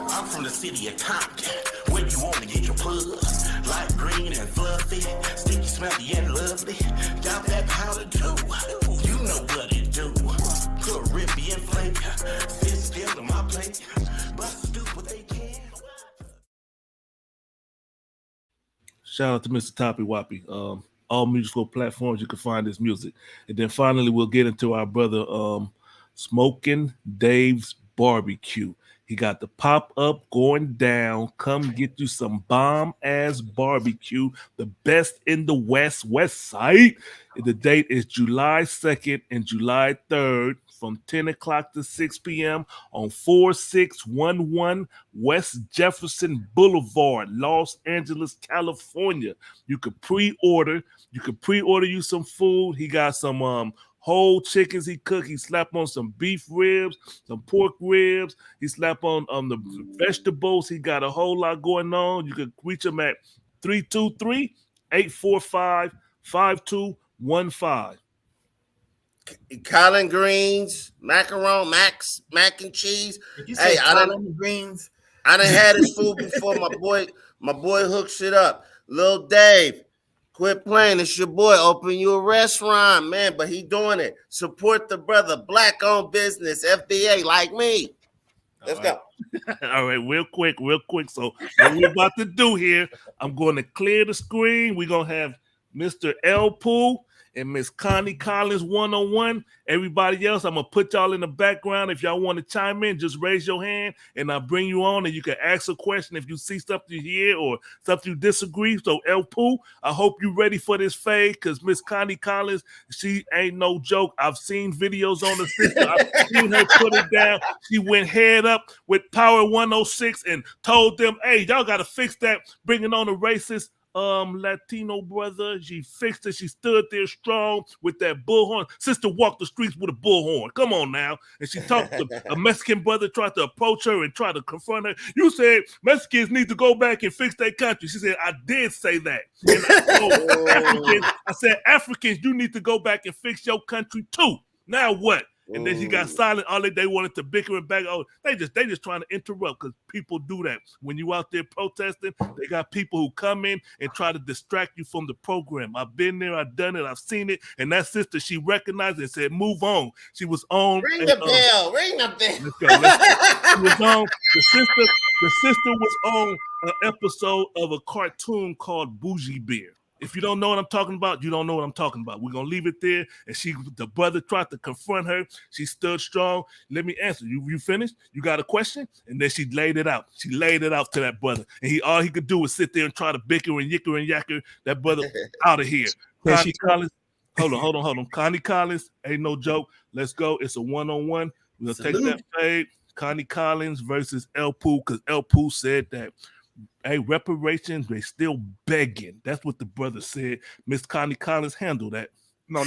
I'm from the city of Compton, where you want to get your puss. Light green and fluffy, sticky, smelly, and lovely. Got that powder too, you know what it do. Caribbean flavor, sit still in my plate. Bust stupid they can. Shout out to Mr. Toppy Wappy. All musical platforms you can find his music. And then finally we'll get into our brother Smoking Dave's Barbecue. He got the pop-up going down. Come get you some bomb-ass barbecue, the best in the West Side. The date is July 2nd and July 3rd from 10 o'clock to 6 p.m. on 4611 West Jefferson Boulevard, Los Angeles, California. You can pre-order. You can pre-order you some food. He got some whole chickens he cooked. He slapped on some beef ribs, some pork ribs. He slapped on the vegetables. He got a whole lot going on. You can reach him at 323-845-5215. Collard greens, mac and cheese. Hey, collard greens. I done had his food before. My boy hooks it up. Lil Dave, quit playing. It's your boy. Open you a restaurant, man. But he doing it. Support the brother. Black-owned business. FBA like me. Let's go. All right, real quick. So what we're about to do here, I'm going to clear the screen. We're going to have Mr. L. Pool and Miss Connie Collins one-on-one. Everybody else, I'm going to put y'all in the background. If y'all want to chime in, just raise your hand, and I'll bring you on, and you can ask a question if you see something here or something you disagree. So, El Pooh, I hope you're ready for this fade, because Miss Connie Collins, she ain't no joke. I've seen videos on the system. I've seen her put it down. She went head up with Power 106 and told them, hey, y'all got to fix that, bringing on the racist Latino brother. She fixed it. She stood there strong with that bullhorn. Sister walked the streets with a bullhorn. Come on now. And she talked to a Mexican brother, tried to approach her and try to confront her. You said Mexicans need to go back and fix their country. She said, I did say that. And I said, Africans, you need to go back and fix your country too. Now what? And then she got silent. All they wanted to bicker and back. Oh, they just trying to interrupt, because people do that. When you out there protesting, they got people who come in and try to distract you from the program. I've been there, I've done it, I've seen it. And that sister, she recognized it and said, move on. She was on. Ring the bell. Ring the bell. Let's go. She was on. The sister was on an episode of a cartoon called Bougie Bear. If you don't know what I'm talking about, you don't know what I'm talking about. We're going to leave it there. And the brother tried to confront her. She stood strong. Let me answer. You finished? You got a question? And then she laid it out. She laid it out to that brother. And all he could do was sit there and try to bicker and yicker and yacker that brother out of here. Connie Collins. Hold on. Connie Collins, ain't no joke. Let's go. It's a one-on-one. We'll take that fade. Connie Collins versus El Pooh, because El Pooh said that, hey, reparations, they still begging. That's what the brother said. Miss Connie Collins, handle that. No.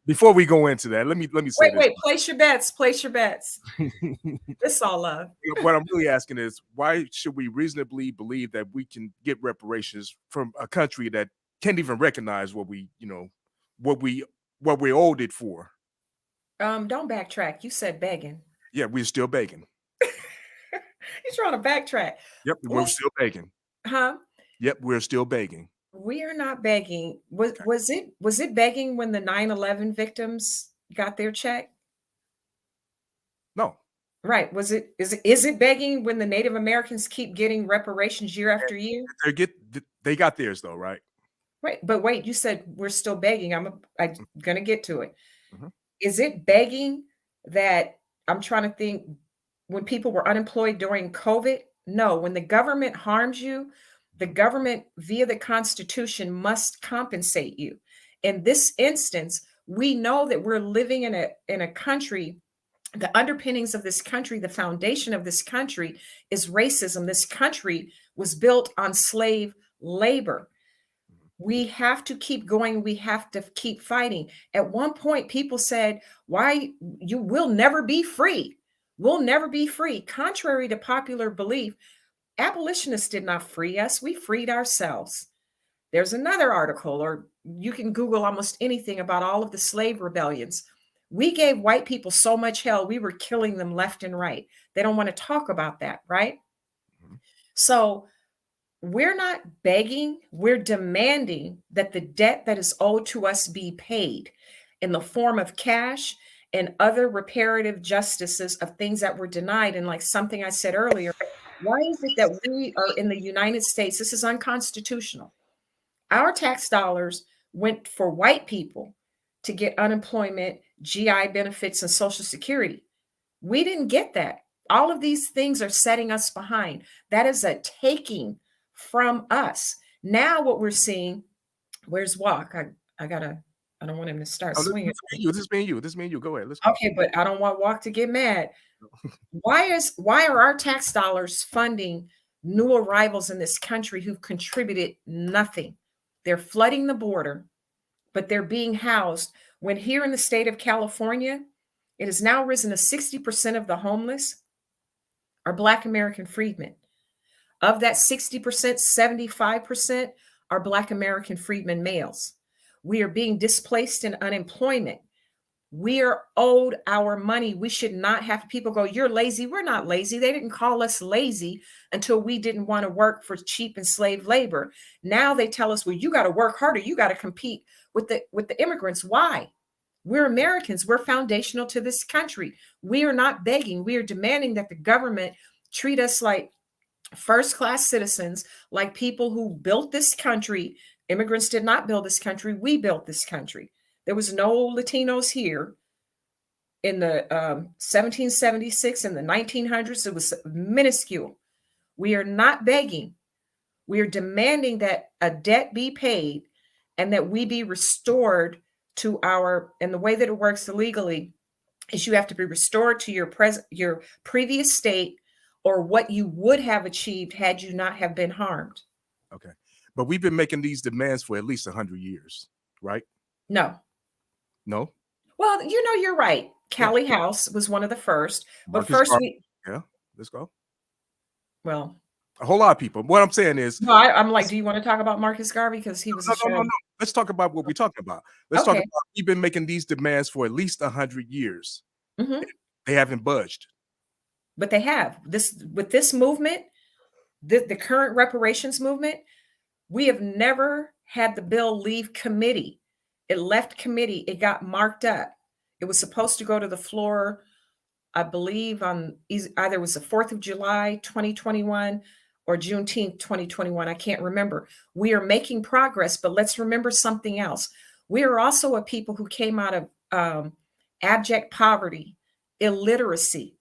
Before we go into that, let me say this. Wait, place your bets. This all love. What I'm really asking is, why should we reasonably believe that we can get reparations from a country that can't even recognize what we're owed it for? Don't backtrack. You said begging. Yeah, we're still begging. He's trying to backtrack. Yep, we're still begging. Huh? Yep, we're still begging. We are not begging. Was it begging when the 9/11 victims got their check? No. Right. Is it begging when the Native Americans keep getting reparations year after year? They got theirs though, right? Right. But wait, you said we're still begging. I'm gonna get to it. Mm-hmm. Is it begging that, I'm trying to think, when people were unemployed during COVID? No, when the government harms you, The government, via the Constitution, must compensate you. In this instance, we know that we're living in a country. The underpinnings of this country, the foundation of this country is racism. This country was built on slave labor. We have to keep going. We have to keep fighting. At one point, people said, why you will never be free. We'll never be free. Contrary to popular belief, abolitionists did not free us. We freed ourselves. There's another article, or you can Google almost anything about all of the slave rebellions. We gave white people so much hell, we were killing them left and right. They don't want to talk about that, right? Mm-hmm. So we're not begging, we're demanding that the debt that is owed to us be paid in the form of cash and other reparative justices of things that were denied. And like something I said earlier, why is it that we are in the United States? This is unconstitutional. Our tax dollars went for white people to get unemployment, GI benefits, and Social Security. We didn't get that. All of these things are setting us behind. That is a taking from us. Now what we're seeing, where's Walk? I don't want him to start swinging. This mean you. Go ahead. Let's go. Okay, but I don't want Walk to get mad. Why are our tax dollars funding new arrivals in this country who've contributed nothing? They're flooding the border, but they're being housed. When here in the state of California, it has now risen to 60% of the homeless are Black American freedmen. Of that 60%, 75% are Black American freedmen males. We are being displaced in unemployment. We are owed our money. We should not have people go, you're lazy. We're not lazy. They didn't call us lazy until we didn't want to work for cheap enslaved labor. Now they tell us, well, you got to work harder. You got to compete with the immigrants. Why? We're Americans. We're foundational to this country. We are not begging. We are demanding that the government treat us like first-class citizens, like people who built this country. Immigrants did not build this country. We built this country. There was no Latinos here in the 1776 and the 1900s. It was minuscule. We are not begging. We are demanding that a debt be paid and that we be restored to and the way that it works illegally is you have to be restored to your previous state or what you would have achieved had you not have been harmed. Okay. But we've been making these demands for at least 100 years, right? No. Well, you're right. Callie House was one of the first. But Marcus Garvey. Let's go. Well, a whole lot of people. What I'm saying is, no, I'm like, do you want to talk about Marcus Garvey? Because he was no. Let's talk about what we're talking about. Let's talk about we've been making these demands for at least 100 years. Mm-hmm. They haven't budged. But they have. With this movement, the current reparations movement, we have never had the bill leave committee. It left committee. It got marked up. It was supposed to go to the floor, I believe, on either it was the 4th of July, 2021 or Juneteenth, 2021. I can't remember. We are making progress, but let's remember something else. We are also a people who came out of abject poverty, illiteracy.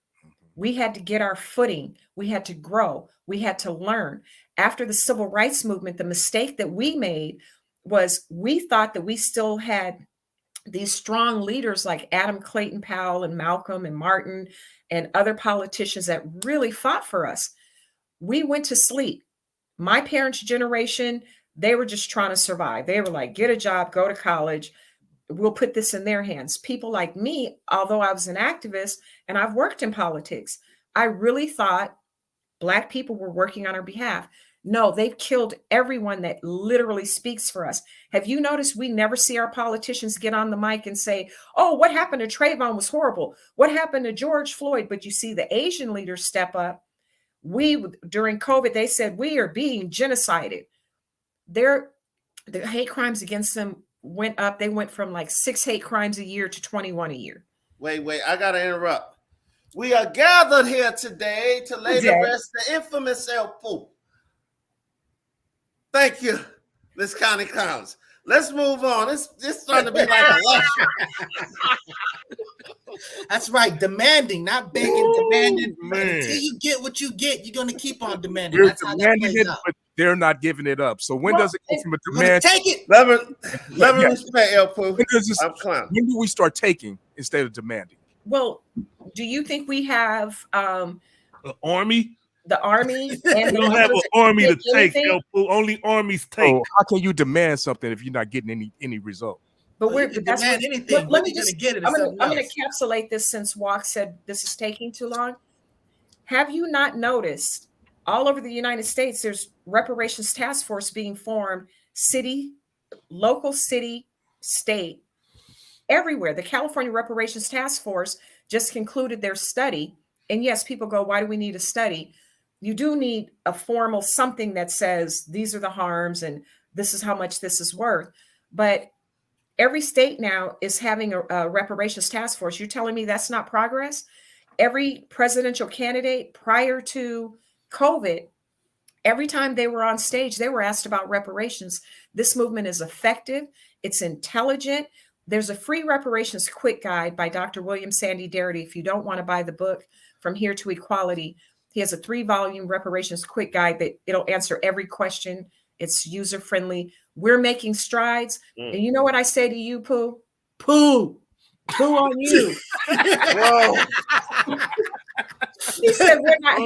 We had to get our footing. We had to grow. We had to learn. After the civil rights movement, the mistake that we made was we thought that we still had these strong leaders like Adam Clayton Powell and Malcolm and Martin and other politicians that really fought for us. We went to sleep. My parents' generation, they were just trying to survive. They were like, get a job, go to college. We'll put this in their hands. People like me, although I was an activist and I've worked in politics, I really thought Black people were working on our behalf. No, they've killed everyone that literally speaks for us. Have you noticed we never see our politicians get on the mic and say, oh, what happened to Trayvon was horrible. What happened to George Floyd? But you see the Asian leaders step up. During COVID, they said we are being genocided. The hate crimes against them went up. They went from like 6 hate crimes a year to 21 a year. Wait, I got to interrupt. We are gathered here today to lay to rest the infamous El Poo. Thank you, Miss Connie Collins. Let's move on. It's starting to be like a lecture. That's right. Demanding, not begging, demanding. Until you get what you get, you're going to keep on demanding. That's how that plays out. they're not giving it up. So when does it go from a demand? Take it. Let me respect El Pooh. When do we start taking instead of demanding? Well, do you think we have an army? The army, and we don't have an army to take. Only armies take. So how can you demand something if you're not getting any result? But we're that's what anything. Let me just get it. I'm going to encapsulate this since Walk said this is taking too long. Have you not noticed all over the United States there's reparations task force being formed, city, local, city, state, everywhere. The California Reparations Task Force just concluded their study. And yes, people go, why do we need a study? You do need a formal something that says these are the harms and this is how much this is worth. But every state now is having a reparations task force. You're telling me that's not progress? Every presidential candidate prior to COVID, every time they were on stage, they were asked about reparations. This movement is effective. It's intelligent. There's a free reparations quick guide by Dr. William Sandy Darity. If you don't want to buy the book, From Here to Equality, he has a 3-volume reparations quick guide that it'll answer every question. It's user-friendly. We're making strides. And you know what I say to you, Pooh? Pooh on you. Whoa. He said we're not.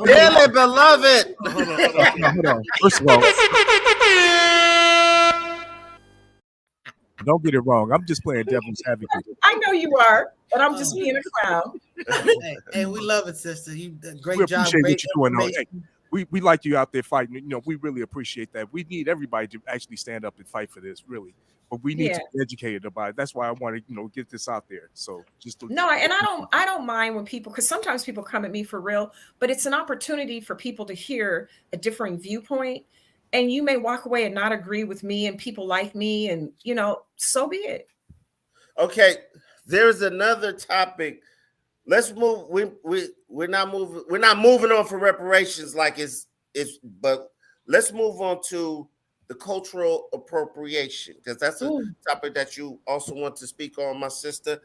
Dearly beloved. Hold on. First of all, don't get it wrong. I'm just playing devil's advocate. I know you are, but I'm just being a clown. Hey, we love it, sister. You great we job. Appreciate what you're doing. Hey, we like you out there fighting. You know, we really appreciate that. We need everybody to actually stand up and fight for this, really. But we need to be educated about it. That's why I want to, get this out there. So I don't mind when people, because sometimes people come at me for real, but it's an opportunity for people to hear a differing viewpoint. And you may walk away and not agree with me and people like me, and so be it. Okay, there's another topic. Let's move. We're not moving on from reparations like it's but let's move on to the cultural appropriation, because that's a topic that you also want to speak on, my sister,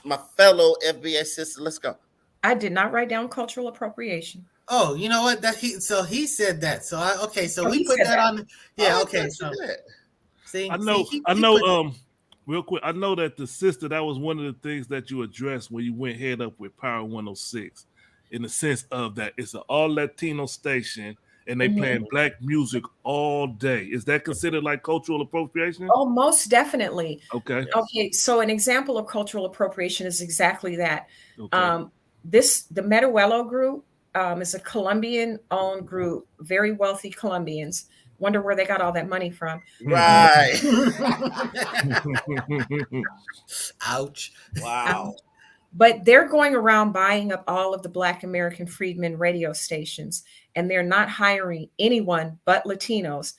my fellow FBA sister. Let's go. I did not write down cultural appropriation. Oh, you know what? He said that. So we put that on. Yeah. Okay. So I know. Real quick, I know that the sister, that was one of the things that you addressed when you went head up with Power 106, in the sense of that it's an all Latino station and they playing Black music all day. Is that considered like cultural appropriation? Oh, most definitely. Okay. So an example of cultural appropriation is exactly that. Okay. The Meduello group is a Colombian-owned group, very wealthy Colombians. Wonder where they got all that money from. Right. Ouch. Wow. But they're going around buying up all of the Black American freedmen radio stations, and they're not hiring anyone but Latinos.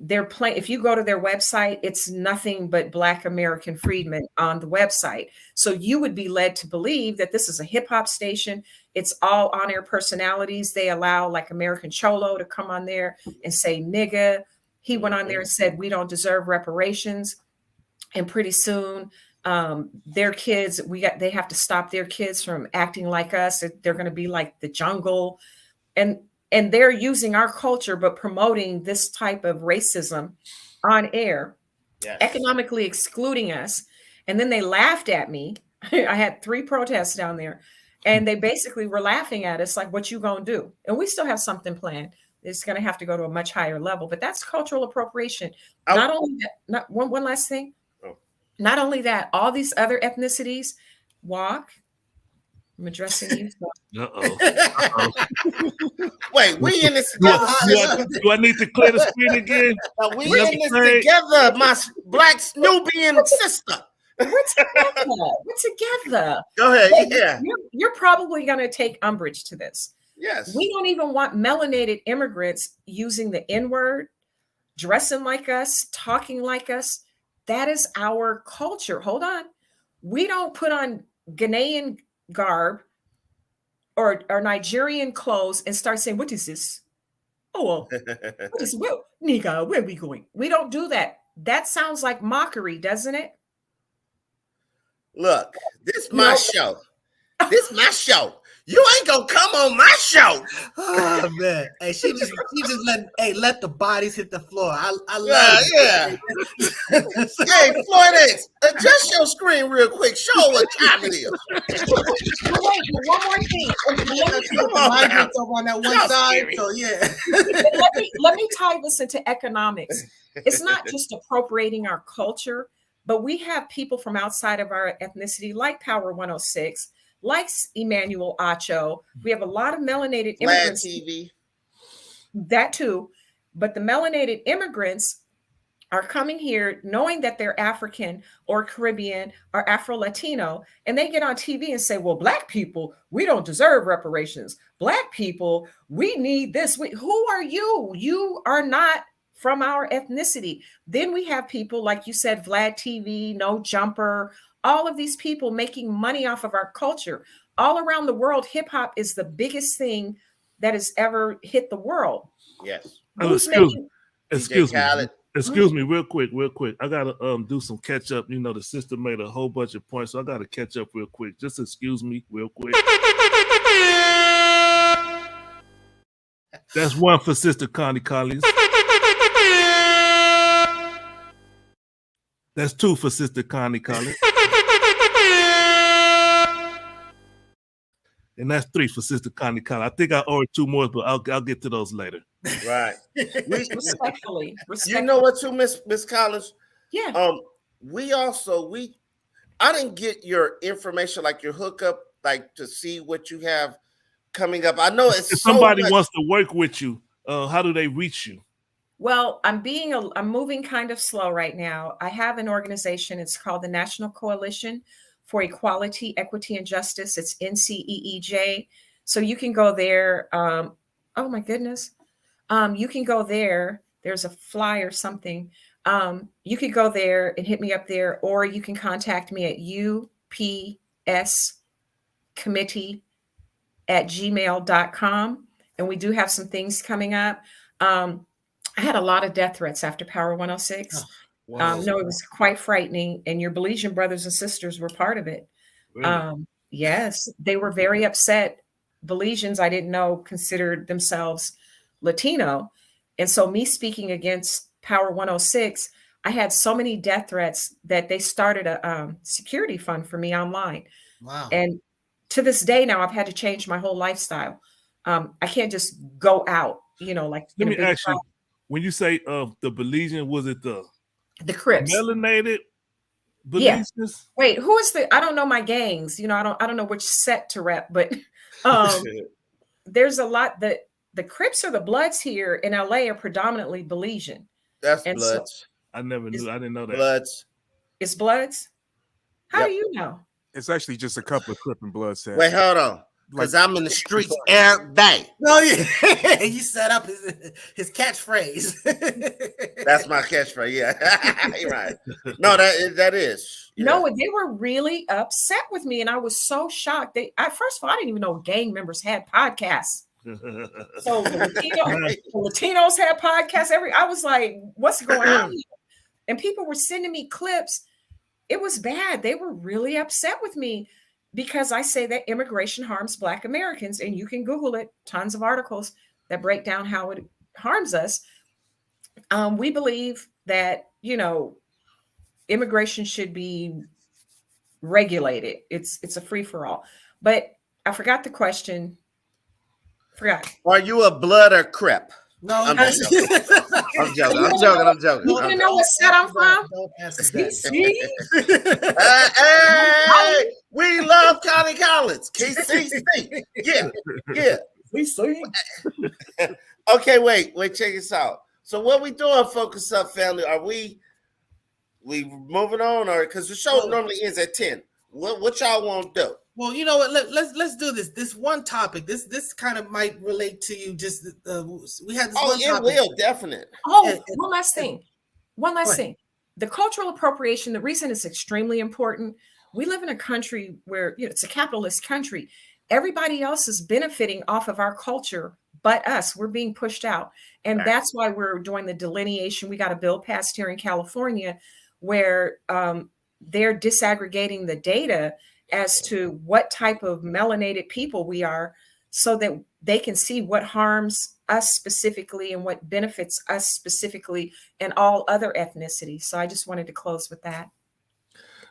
They're playing. If you go to their website, it's nothing but Black American freedmen on the website. So you would be led to believe that this is a hip hop station. It's all on-air personalities. They allow like American Cholo to come on there and say nigga. He went on there and said, we don't deserve reparations. And pretty soon their kids, they have to stop their kids from acting like us. They're going to be like the jungle. And they're using our culture, but promoting this type of racism on air, economically excluding us. And then they laughed at me. I had 3 protests down there, and they basically were laughing at us like, what you gonna do? And we still have something planned. It's going to have to go to a much higher level, but that's cultural appropriation. Not only that, one last thing. Not only that, all these other ethnicities walk. I'm addressing you. Wait, we in this together. Do I need to clear the screen again? We in this together, my Black Nubian sister. We're together. Go ahead. You're probably going to take umbrage to this. Yes. We don't even want melanated immigrants using the N-word, dressing like us, talking like us. That is our culture. Hold on. We don't put on Ghanaian garb or Nigerian clothes and start saying, what is this? Oh, what is, well, nigga, where are we going? We don't do that. That sounds like mockery, doesn't it? Look, this is my show. This is my show. You ain't gonna come on my show. Oh man. Hey, she just let the bodies hit the floor. I love it. Hey, Floyd X, adjust your screen real quick. Show what time it is. Wait, one more thing. Come on that one side. So yeah. let me tie this into economics. It's not just appropriating our culture, but we have people from outside of our ethnicity, like Power 106, like Emmanuel Acho. We have a lot of melanated immigrants. TV. That too. But the melanated immigrants are coming here knowing that they're African or Caribbean or Afro-Latino, and they get on TV and say, well, Black people, we don't deserve reparations. Black people, we need this. Who are you? You are not from our ethnicity. Then we have people, like you said, Vlad TV, No Jumper, all of these people making money off of our culture. All around the world, hip hop is the biggest thing that has ever hit the world. Yes. Excuse me, real quick. I gotta do some catch up. You know, the sister made a whole bunch of points, so I gotta catch up real quick. Just excuse me, real quick. That's one for Sister Connie Collins. That's two for Sister Connie Collins. And that's three for Sister Connie Collins. I think I owe two more, but I'll get to those later. Right. Respectfully. You know what, too, Miss Collins? Yeah. I didn't get your information, like your hookup, like to see what you have coming up. I know it's if somebody wants to work with you, how do they reach you? Well, I'm moving kind of slow right now. I have an organization. It's called the National Coalition for Equality, Equity, and Justice. It's NCEEJ. So you can go there. Oh my goodness. You can go there. There's a flyer or something. You could go there and hit me up there, or you can contact me at upscommittee@gmail.com. And we do have some things coming up. I had a lot of death threats after Power 106. Oh, wow. No, it was quite frightening. And your Belizean brothers and sisters were part of it. Really? Yes, they were very upset. Belizeans, I didn't know, considered themselves Latino. And so me speaking against Power 106, I had so many death threats that they started a security fund for me online. Wow. And to this day now, I've had to change my whole lifestyle. I can't just go out, like. Let me ask you, when you say the Belizean, was it the Crips? Melanated Belizeans? Yeah. Wait, who is I don't know my gangs. I don't know which set to rep, but there's a lot that the Crips or the Bloods here in LA are predominantly Belizean. That's Bloods. So I never knew. I didn't know that. Bloods. It's Bloods? How do you know? It's actually just a couple of Crip and Blood sets. Wait, hold on. Because I'm in the streets every day. No, yeah. You set up his catchphrase. That's my catchphrase, yeah. You're right. No, that is. Yeah. No, they were really upset with me, and I was so shocked. First of all, I didn't even know gang members had podcasts. So the Latinos had podcasts. I was like, what's going on here? And people were sending me clips. It was bad. They were really upset with me because I say that immigration harms Black Americans, and you can Google it, tons of articles that break down how it harms us. We believe that, immigration should be regulated. It's a free-for-all. But I forgot the question. Are you a Blood or Crip? No, I'm joking. I'm joking. You want to know what set I'm from? Don't answer that. Hey, we love Connie Collins. KCC. Yeah. We see. Okay, wait, check this out. So what we doing, Focus Up family? Are we moving on, or because the show normally ends at 10? What y'all want to do? Well, you know what? Let's do this. This one topic. This kind of might relate to you. Just we had this. It will definitely. One last thing. The cultural appropriation. The reason it's extremely important. We live in a country where it's a capitalist country. Everybody else is benefiting off of our culture, but us. We're being pushed out, and that's why we're doing the delineation. We got a bill passed here in California where they're disaggregating the data as to what type of melanated people we are, so that they can see what harms us specifically and what benefits us specifically and all other ethnicities. So I just wanted to close with that.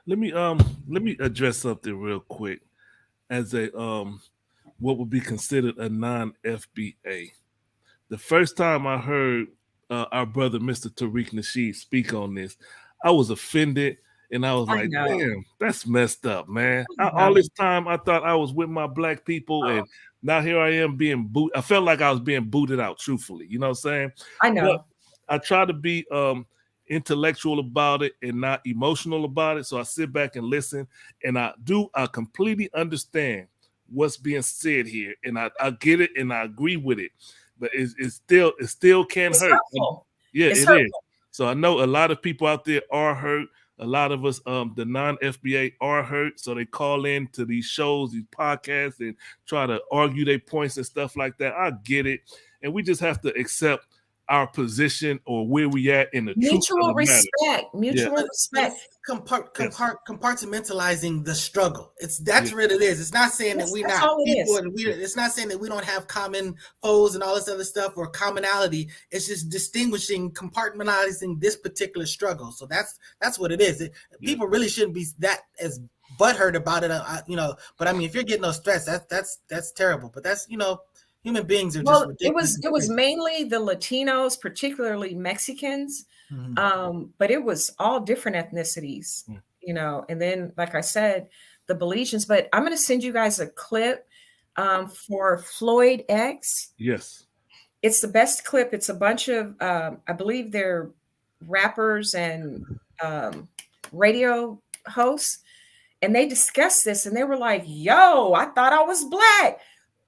Let me address something real quick as a what would be considered a non-FBA. The first time I heard our brother Mr. Tariq Nasheed speak on this, I was offended. And I was like, damn, that's messed up, man. All this time I thought I was with my black people, and now here I am being booted. I felt like I was being booted out, truthfully. You know what I'm saying? I know. But I try to be intellectual about it and not emotional about it. So I sit back and listen, and I completely understand what's being said here. And I get it and I agree with it. But it still can hurt. Hurtful. Yeah, it is. So I know a lot of people out there are hurt. A lot of us, the non-FBA, are hurt, so they call in to these shows, these podcasts, and try to argue their points and stuff like that. I get it, and we just have to accept our position or where we at in the mutual respect. Mutual respect. Compartmentalizing the struggle. That's what it is. It's not saying that we're not people, and it's not saying that we don't have common foes and all this other stuff or commonality. It's just distinguishing, compartmentalizing this particular struggle. So that's what it is. People really shouldn't be that as butthurt about it, But I mean, if you're getting those threats, that's terrible. But that's human beings are just ridiculous. It was mainly the Latinos, particularly Mexicans, but it was all different ethnicities, and then, like I said, the Belizeans. But I'm going to send you guys a clip for Floyd X. Yes. It's the best clip. It's a bunch of, I believe they're rappers and radio hosts, and they discussed this, and they were like, yo, I thought I was black.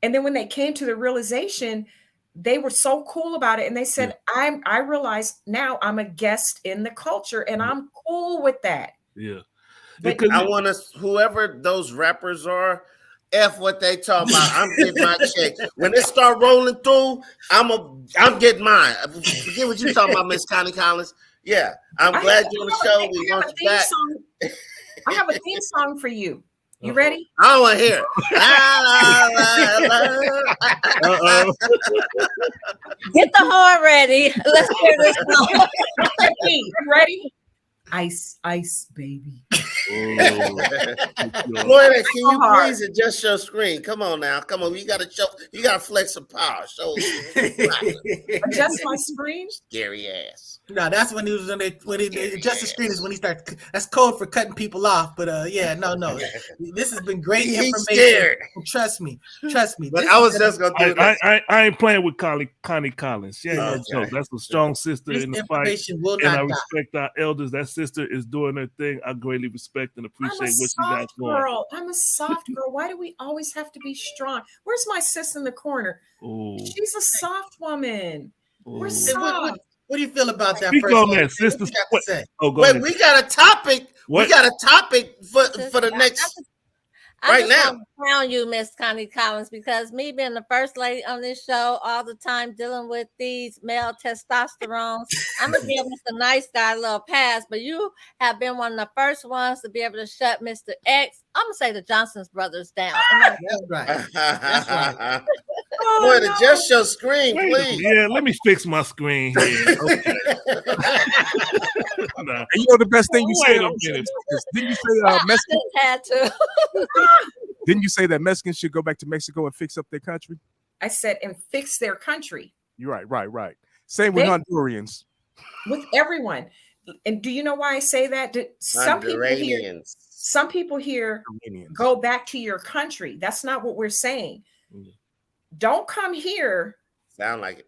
And then when they came to the realization, they were so cool about it. And they said, I realize now I'm a guest in the culture, and I'm cool with that. Yeah. But I want to, whoever those rappers are, F what they talk about. I'm getting my check. When it start rolling through, I'm getting mine. Forget what you talking about, Miss Connie Collins. Yeah. I'm glad you're on the show. We want you back. I have a theme song for you. You ready? I don't want to hear it. Get the horn ready. Let's hear this song. You ready? Ice, ice, baby. Florida, can you please adjust your screen? Come on now. Come on. You gotta flex some power. Show adjust my screen? Scary ass. No, that's when he adjust the screen is when he starts. That's code for cutting people off. But no. This has been great information. Scared. Trust me. But I was just gonna do this. I ain't playing with Connie Collins. She ain't no joke. That's a strong sister in the fight. And I respect our elders. That sister is doing her thing. I greatly respect and appreciate what she got going. I'm a soft girl. Why do we always have to be strong? Where's my sis in the corner? Ooh. She's a soft woman. Ooh. We're soft. What do you feel about that? Speak on that, sister. Go ahead. We got a topic. What? We got a topic for the next. I just want to crown you, Miss Connie Collins, because me being the first lady on this show all the time dealing with these male testosterones, I'm gonna give Mr. Nice Guy a little pass, but you have been one of the first ones to be able to shut Mr. X. I'm gonna say the Johnson's brothers down. That's right. That's right. Boy, adjust your screen, please. Yeah, let me fix my screen here. Okay. And you know the best thing you said? Didn't you say Mexican had to? Didn't you say that Mexicans should go back to Mexico and fix up their country? I said, and fix their country. You're right. Same with Hondurans. With everyone. And do you know why I say that? Some people here go back to your country. That's not what we're saying. Don't come here. Sound like it.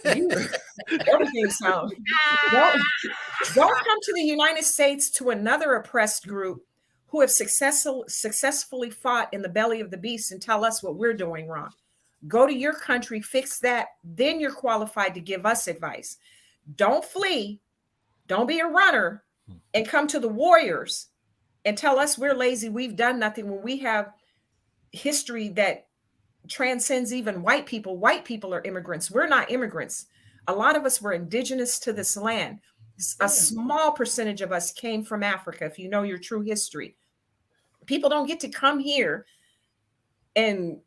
Everything sounds. Don't come to the United States to another oppressed group who have successfully fought in the belly of the beast and tell us what we're doing wrong. Go to your country, fix that. Then you're qualified to give us advice. Don't flee. Don't be a runner and come to the warriors and tell us we're lazy. We've done nothing when we have history that transcends even white people. White people are immigrants. We're not immigrants. A lot of us were indigenous to this land. A small percentage of us came from Africa, if you know your true history. People don't get to come here and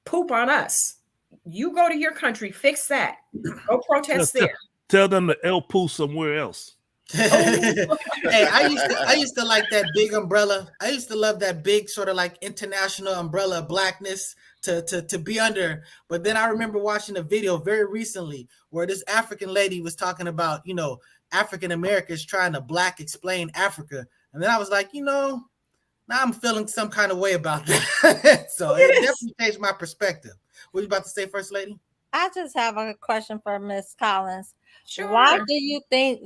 poop on us. You go to your country, fix that. Go protest there. Tell them to El Poo somewhere else. Hey, I used to like that big umbrella. I used to love that big sort of like international umbrella of blackness to be under. But then I remember watching a video very recently where this African lady was talking about, African Americans trying to black explain Africa. And then I was like, now I'm feeling some kind of way about that. So it definitely changed my perspective. What are you about to say, First Lady? I just have a question for Miss Collins. Sure. Why do you think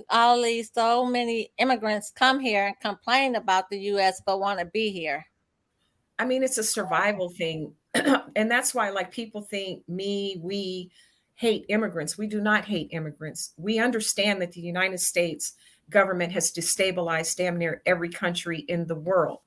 so many immigrants come here and complain about the U.S. but want to be here? I mean, it's a survival thing. And that's why, like, people think we hate immigrants. We do not hate immigrants. We understand that the United States government has destabilized damn near every country in the world.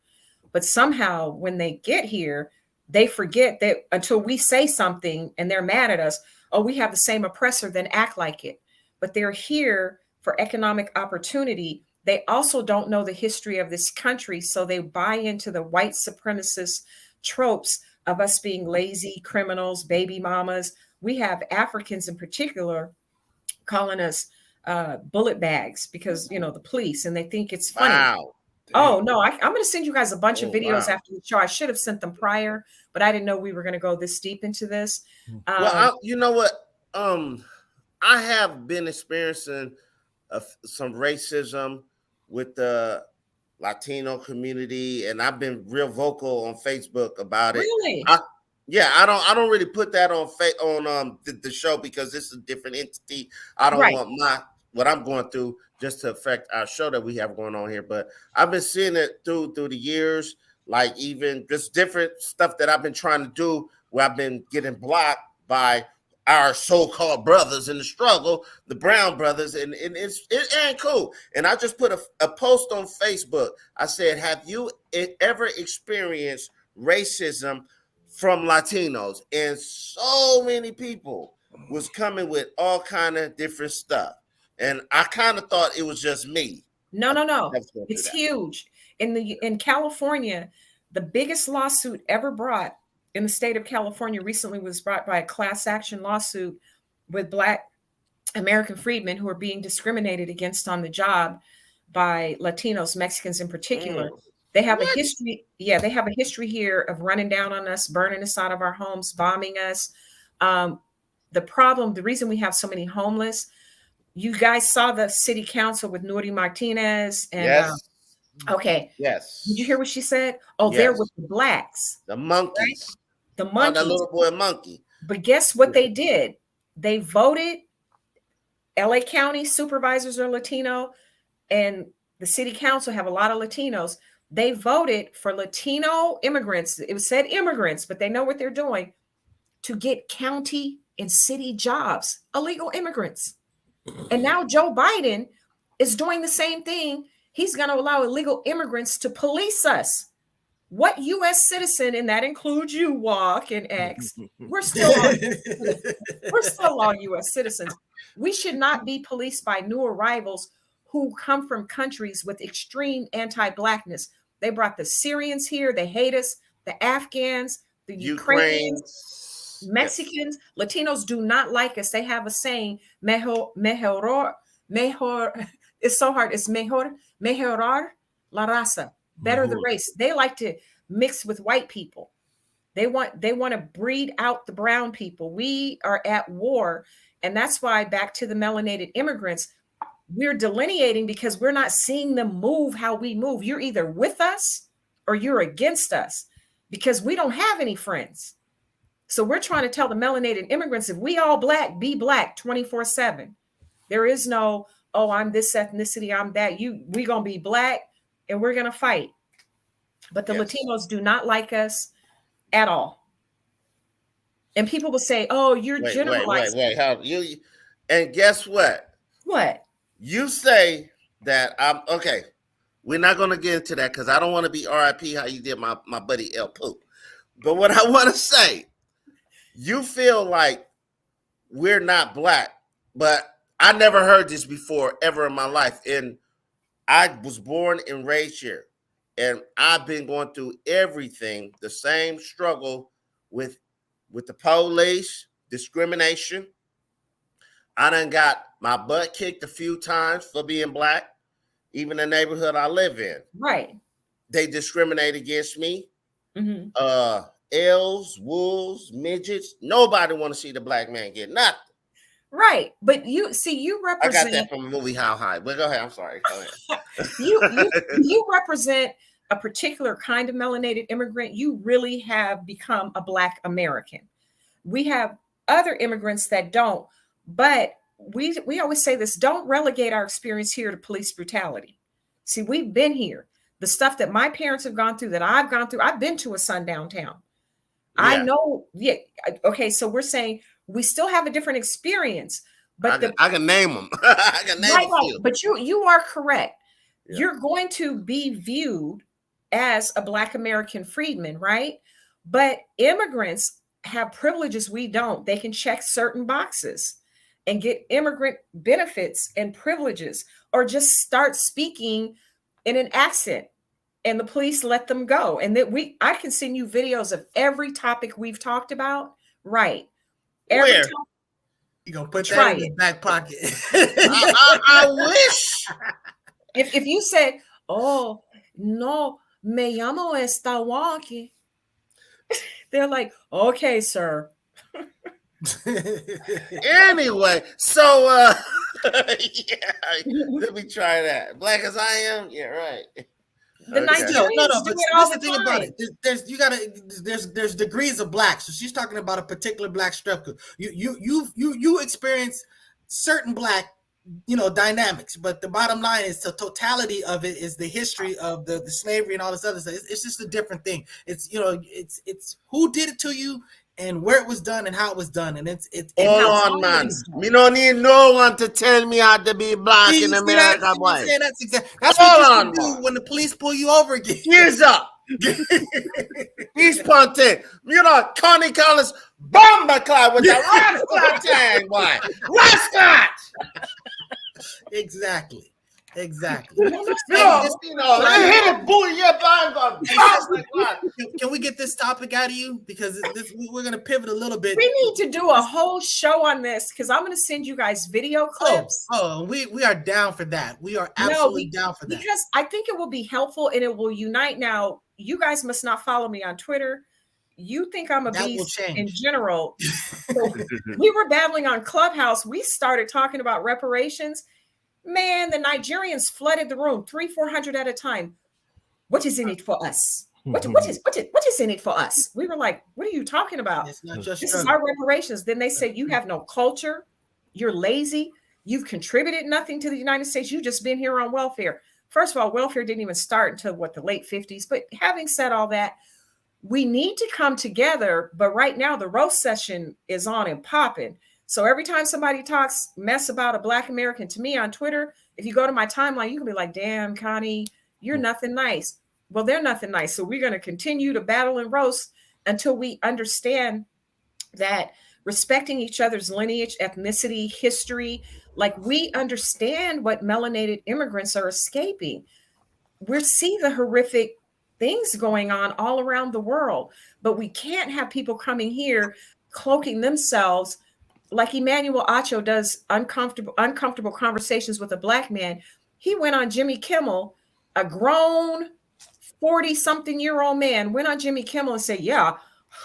But somehow when they get here, they forget that until we say something and they're mad at us, oh, we have the same oppressor, then act like it. But they're here for economic opportunity. They also don't know the history of this country. So they buy into the white supremacist tropes of us being lazy criminals, baby mamas. We have Africans in particular calling us bullet bags because, the police, and they think it's funny. Wow. Oh, no, I'm going to send you guys a bunch of videos after the show. I should have sent them prior, but I didn't know we were going to go this deep into this. You know what? I have been experiencing some racism with the Latino community, and I've been real vocal on Facebook about it. Really? I don't really put that on the show because this is a different entity. I don't want what I'm going through just to affect our show that we have going on here. But I've been seeing it through the years, like even just different stuff that I've been trying to do where I've been getting blocked by our so-called brothers in the struggle, the Brown brothers, and it ain't cool. And I just put a post on Facebook. I said, have you ever experienced racism from Latinos? And so many people was coming with all kind of different stuff. And I kind of thought it was just me. No. It's huge. In California, the biggest lawsuit ever brought in the state of California recently was brought by a class action lawsuit with Black American freedmen who are being discriminated against on the job by Latinos, Mexicans in particular. They have a history. Yeah, they have a history here of running down on us, burning us out of our homes, bombing us. The reason we have so many homeless, you guys saw the city council with Nuri Martinez. And, yes. Okay. Yes. Did you hear what she said? Oh, yes. They're with the blacks. The monkeys. Right? The monkeys. That little boy monkey. But guess what they did? They voted. LA County supervisors are Latino, and the city council have a lot of Latinos. They voted for Latino immigrants. It said immigrants, but they know what they're doing to get county and city jobs, illegal immigrants. And now Joe Biden is doing the same thing. He's going to allow illegal immigrants to police us. What U.S. citizen, and that includes you, Walk and X, we're still all U.S. citizens. We should not be policed by new arrivals who come from countries with extreme anti-Blackness. They brought the Syrians here. They hate us. The Afghans, the Ukrainians, Mexicans, Latinos do not like us. They have a saying, mejor, it's so hard. It's mejorar la raza, better the race. They like to mix with white people. They want to breed out the brown people. We are at war. And that's why, back to the melanated immigrants, we're delineating because we're not seeing them move how we move. You're either with us or you're against us because we don't have any friends. So we're trying to tell the melanated immigrants, if we all Black, be Black 24/7. There is no, oh, I'm this ethnicity, I'm that. We're going to be Black and we're going to fight. But the Latinos do not like us at all. And people will say, oh, you're generalizing. Wait. And guess what? What? You say that I'm okay. We're not going to get into that because I don't want to be RIP how you did my buddy El Poo. But what I want to say, you feel like we're not Black, but I never heard this before ever in my life. And I was born and raised here. and I've been going through everything, the same struggle with the police, discrimination. I done got my butt kicked a few times for being black, even the neighborhood I live in. Right. They discriminate against me. Mm-hmm. Elves, wolves, midgets. Nobody want to see the black man get nothing. Right. But you represent. I got that from a movie How High. But go ahead. I'm sorry. Go ahead. you represent a particular kind of melanated immigrant. You really have become a Black American. We have other immigrants that don't, but we always say this: don't relegate our experience here to police brutality. See, we've been here. The stuff that my parents have gone through, that I've gone through, I've been to a sundown town. Yeah. I know. Yeah. Okay. So we're saying we still have a different experience, but I can name them. I can name them. But you are correct. Yeah. You're going to be viewed as a Black American freedman, right? But immigrants have privileges we don't. They can check certain boxes and get immigrant benefits and privileges, or just start speaking in an accent, and the police let them go. And that I can send you videos of every topic we've talked about. Right. Every Where? You gonna put that in your back pocket. I wish. If you said, "Oh, no, me llamo esta walkie," they're like, "Okay, sir." Anyway, so yeah, let me try that. Black as I am, yeah, right. The Nigerians do it all the time. About it. There's degrees of black. So she's talking about a particular black structure. You experience certain black, dynamics, but the bottom line is the totality of it is the history of the slavery and all this other stuff. It's just a different thing. It's it's who did it to you and where it was done and how it was done, and it's hold on, man. Me don't need no one to tell me how to be black in America, boy. That's exactly. That's what you do when the police pull you over again. Here's up. He's punting. Connie Collins bomber cloud with the rascal tang, boy. Rascal. Exactly. Hit a bullet, Can we get this topic out of you? Because we're going to pivot a little bit. We need to do a whole show on this, because I'm going to send you guys video clips. We are down for that. We are absolutely down for that. Because I think it will be helpful and it will unite. Now, you guys must not follow me on Twitter. You think I'm a beast in general. So we were battling on Clubhouse. We started talking about reparations. Man, the Nigerians flooded the room, 300-400 at a time. What is in it for us? What is in it for us? We were like, what are you talking about? It's not just this is our reparations. Then they said, you have no culture. You're lazy. You've contributed nothing to the United States. You've just been here on welfare. First of all, welfare didn't even start until the late 50s. But having said all that, we need to come together. But right now, the roast session is on and popping. So every time somebody talks mess about a Black American to me on Twitter, if you go to my timeline, you can be like, damn, Connie, you're nothing nice. Well, they're nothing nice. So we're going to continue to battle and roast until we understand that respecting each other's lineage, ethnicity, history, like we understand what melanated immigrants are escaping. We see the horrific things going on all around the world, but we can't have people coming here cloaking themselves like Emmanuel Acho does uncomfortable conversations with a Black man. He went on Jimmy Kimmel, a grown 40-something-year-old man went on Jimmy Kimmel and said, yeah,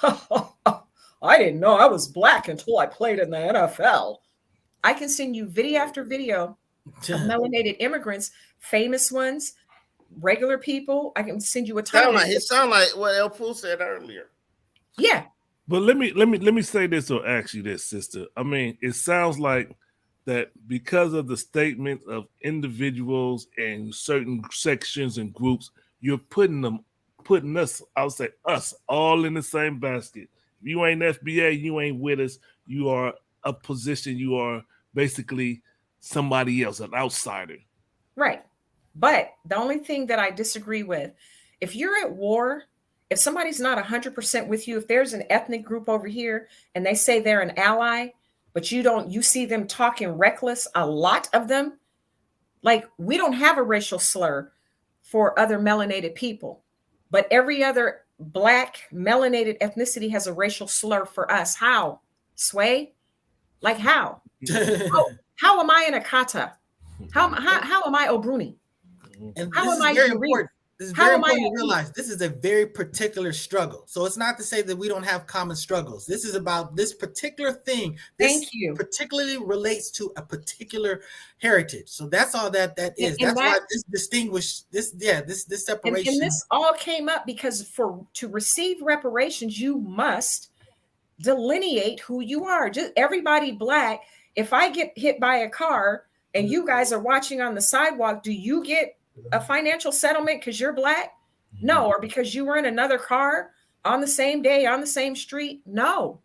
I didn't know I was Black until I played in the NFL. I can send you video after video of melanated immigrants, famous ones, regular people. I can send you a ton. It sounds like what El Pooh said earlier. Yeah. But let me say this or ask you this, sister. I mean, it sounds like that because of the statement of individuals and certain sections and groups, you're putting us, I'll say us, all in the same basket. If you ain't FBA, you ain't with us. You are a position. You are basically somebody else, an outsider. Right. But the only thing that I disagree with, if you're at war, if somebody's not 100% with you, if there's an ethnic group over here and they say they're an ally, but you see them talking reckless, a lot of them, like we don't have a racial slur for other melanated people. But every other Black melanated ethnicity has a racial slur for us. How? Sway? Like how? How am I an Akata? How am I Obruni? And how this am is very important. This is very important to realize this is a very particular struggle. So it's not to say that we don't have common struggles. This is about this particular thing. This particularly relates to a particular heritage. So that's all that is. That's why this distinguished this separation. And this all came up because to receive reparations, you must delineate who you are. Just everybody Black. If I get hit by a car and you guys are watching on the sidewalk, do you get a financial settlement because you're Black? No. Or because you were in another car on the same day on the same street? No.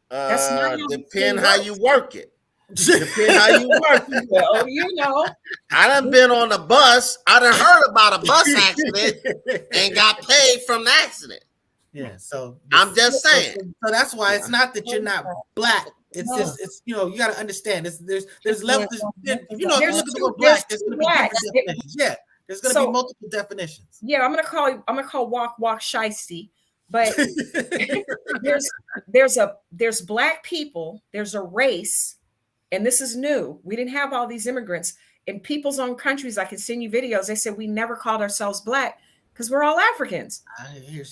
That's not depend how you work it. Depend how you work it. Well, you know, I done been on a bus. I done heard about a bus accident and got paid from the accident. Yeah. So I'm just saying. So that's why it's not that you're not Black. It's just, it's, you know, you got to understand there's levels, you know, if you look at the word Black, there's going to be different definitions. Yeah, there's going to be multiple definitions. Yeah, I'm going to call walk shiesty, but there's Black people, there's a race, and this is new. We didn't have all these immigrants in people's own countries. I can send you videos. They said we never called ourselves Black because we're all Africans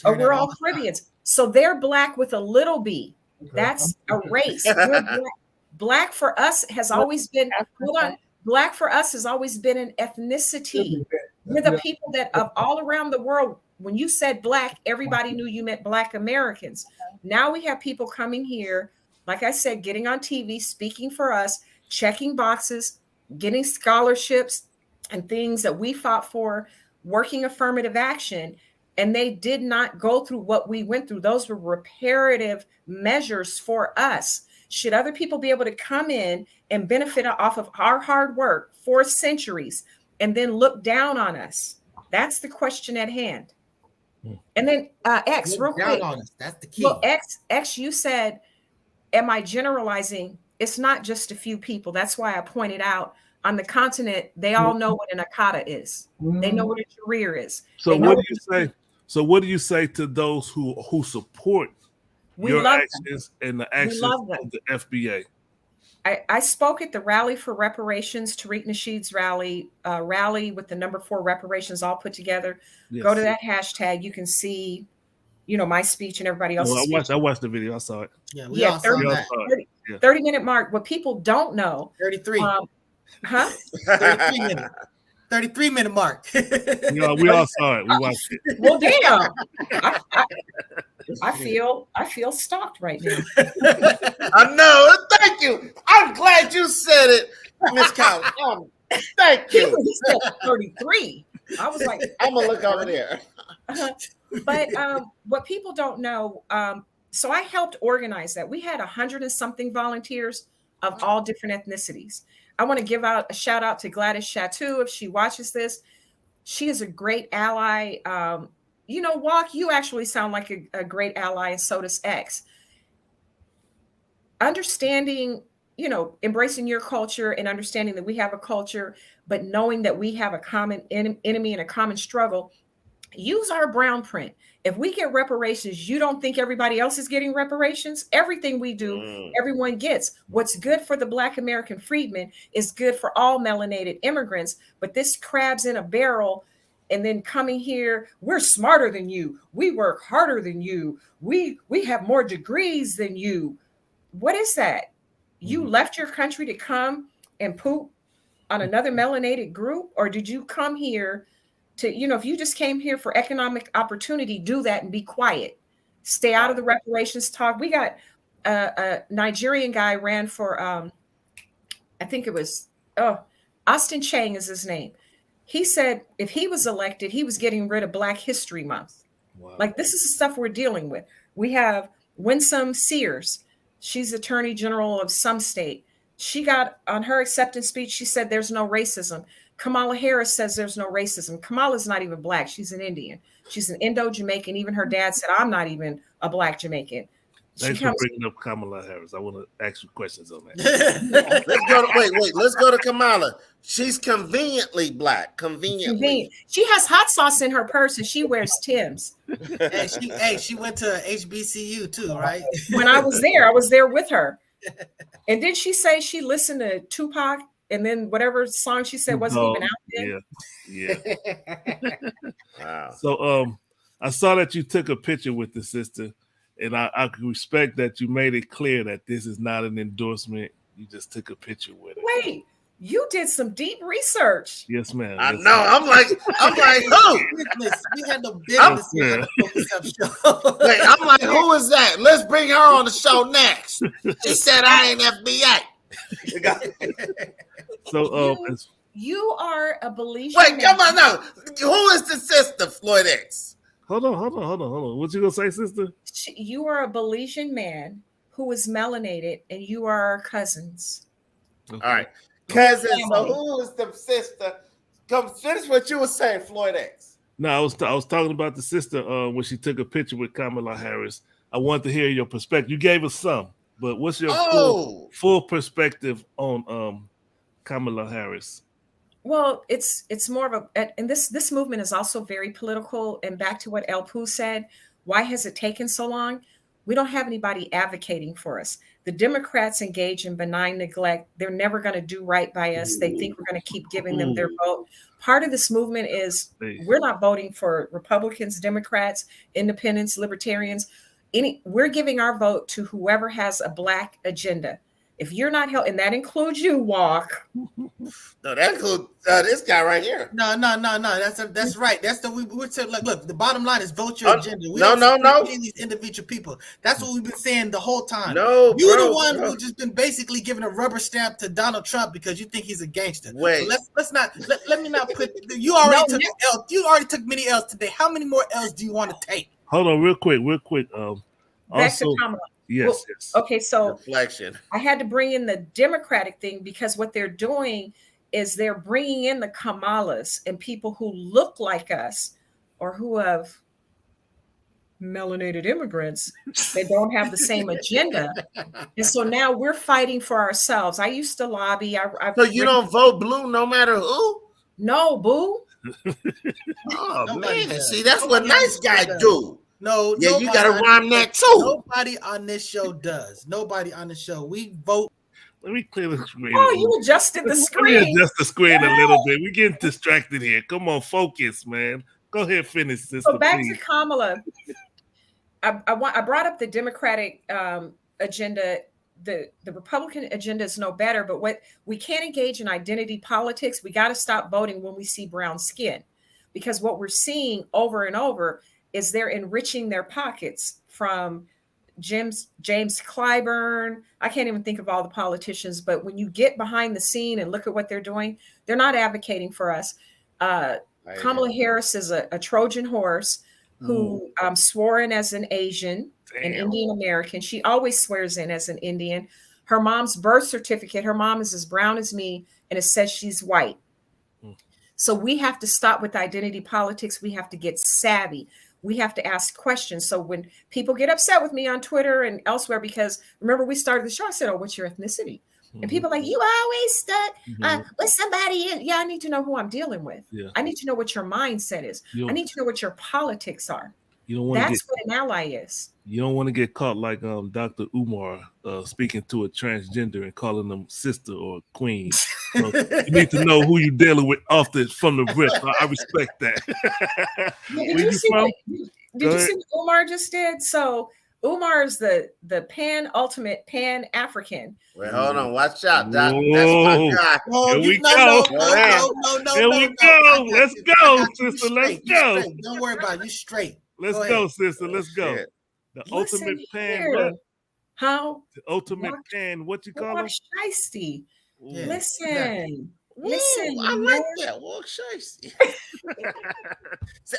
or we're all Caribbeans. So they're Black with a little b. That's a race. Black for us has always been, Black for us has always been an ethnicity. We're the people that of all around the world, when you said Black, everybody knew you meant Black Americans. Now we have people coming here, like I said, getting on TV, speaking for us, checking boxes, getting scholarships and things that we fought for, working affirmative action. And they did not go through what we went through. Those were reparative measures for us. Should other people be able to come in and benefit off of our hard work for centuries and then look down on us? That's the question at hand. And then X, real quick. On us. That's the key. Well, X, you said, am I generalizing? It's not just a few people. That's why I pointed out on the continent, they all know what an Akata is. They know what a Jareer is. So what do you say? So what do you say to those who support your actions and the actions of the FBA? I spoke at the Rally for Reparations, Tariq Nasheed's rally with the number 4 reparations all put together. Yes. Go to that hashtag. You can see, you know, my speech and everybody else's speech. I watched the video. I saw it. Yeah, we all saw that. 30-minute mark. What people don't know. 33. 33-minute mark. We all saw it. We watched it. Well, damn. I feel stalked right now. I know. Thank you. I'm glad you said it, Miss Collins. Thank you. He said 33. I was like, I'm gonna look over there. But what people don't know, so I helped organize that. We had 100 and something volunteers of all different ethnicities. I want to give out a shout out to Gladys Chateau if she watches this. She is a great ally. You know, Walk, you actually sound like a great ally, and so does X. Understanding, you know, embracing your culture and understanding that we have a culture, but knowing that we have a common enemy and a common struggle. Use our brown print. If we get reparations, you don't think everybody else is getting reparations? Everything we do, everyone gets. What's good for the Black American freedmen is good for all melanated immigrants. But this crabs in a barrel and then coming here, we're smarter than you. We work harder than you. We have more degrees than you. What is that? You left your country to come and poop on another melanated group? Or did you come here to, you know, if you just came here for economic opportunity, do that and be quiet. Stay out of the reparations talk. We got a Nigerian guy ran for, I think it was, Austin Chang is his name. He said if he was elected, he was getting rid of Black History Month. Wow. Like, this is the stuff we're dealing with. We have Winsome Sears. She's Attorney General of some state. She got on her acceptance speech, she said there's no racism. Kamala Harris says there's no racism. Kamala's not even Black. She's an Indian. She's an Indo-Jamaican. Even her dad said, I'm not even a Black Jamaican. Thanks for bringing up Kamala Harris. I want to ask you questions on that. Let's go to Kamala. She's conveniently black. Conveniently. She has hot sauce in her purse and she wears Tim's. She went to HBCU too, right? When I was there with her. And did she say she listened to Tupac and then whatever song she said wasn't even out there? Yeah. Wow. So I saw that you took a picture with the sister, and I respect that you made it clear that this is not an endorsement. You just took a picture with it. Wait, you did some deep research. Yes, ma'am. I know. I'm like, who? We had no business here. Wait, I'm like, who is that? Let's bring her on the show next. She said I ain't FBI. So you are a Belizean. Wait, come on now. Who is the sister, Floyd X? Hold on. What you gonna say, sister? You are a Belizean man who is melanated, and you are our cousins. Okay. All right, cousins. So who is the sister? Come finish what you were saying, Floyd X. No, I was talking about the sister when she took a picture with Kamala Harris. I want to hear your perspective. You gave us some, but what's your full perspective on Kamala Harris? Well, it's more of and this movement is also very political. And back to what El Poo said, why has it taken so long? We don't have anybody advocating for us. The Democrats engage in benign neglect. They're never going to do right by us. They think we're going to keep giving them their vote. Part of this movement is we're not voting for Republicans, Democrats, independents, libertarians. We're giving our vote to whoever has a black agenda. If you're not helping, and that includes you, Walk. No, that includes this guy right here. No. That's right. That's we're saying. Like, look, the bottom line is vote your agenda. We no. These individual people. That's what we've been saying the whole time. No, you're the one who's just been basically giving a rubber stamp to Donald Trump because you think he's a gangster. Wait, so let me not put. You already took an L. You already took many L's today. How many more L's do you want to take? Hold on, real quick. Back to Kamala. Yes. Okay, so reflection. I had to bring in the Democratic thing because what they're doing is they're bringing in the Kamalas and people who look like us or who have melanated immigrants. They don't have the same agenda. And so now we're fighting for ourselves. I used to lobby. So you don't vote blue no matter who? No, boo. Oh, man. See, that's what nice guys do. No, yeah, you gotta rhyme that too. Nobody on this show does. Nobody on the show. We vote. Let me clear the screen. Oh, you adjusted the screen. Let me adjust the screen a little bit. We're getting distracted here. Come on, focus, man. Go ahead, finish this. So back to Kamala. I brought up the Democratic agenda. The Republican agenda is no better, but what we can't engage in identity politics. We got to stop voting when we see brown skin, because what we're seeing over and over is they're enriching their pockets from James Clyburn. I can't even think of all the politicians, but when you get behind the scene and look at what they're doing, they're not advocating for us. Kamala Harris is a Trojan horse who swore in as an Asian, an Indian American. She always swears in as an Indian. Her mom's birth certificate, her mom is as brown as me, and it says she's white. So we have to stop with identity politics. We have to get savvy. We have to ask questions. So when people get upset with me on Twitter and elsewhere, because remember we started the show, I said, "Oh, what's your ethnicity?" And people are like, "You always stuck with somebody." Yeah, I need to know who I'm dealing with. Yeah. I need to know what your mindset is. I need to know what your politics are. That's what an ally is. You don't want to get caught like Dr. Umar speaking to a transgender and calling them sister or queen. So you need to know who you're dealing with from the rip. I respect that. Did you see what Umar just did? So Umar is the ultimate pan-African. Wait, hold on. Watch out, Doc. That's my guy. Here we go. Here we go. Let's go, sister. Let's go. Don't worry about it. You straight. Let's go, sister. Let's go. The ultimate pan. What? How? The ultimate pan. What you call it? Shiesty. Yeah. Listen. I like that. Walk shiesty.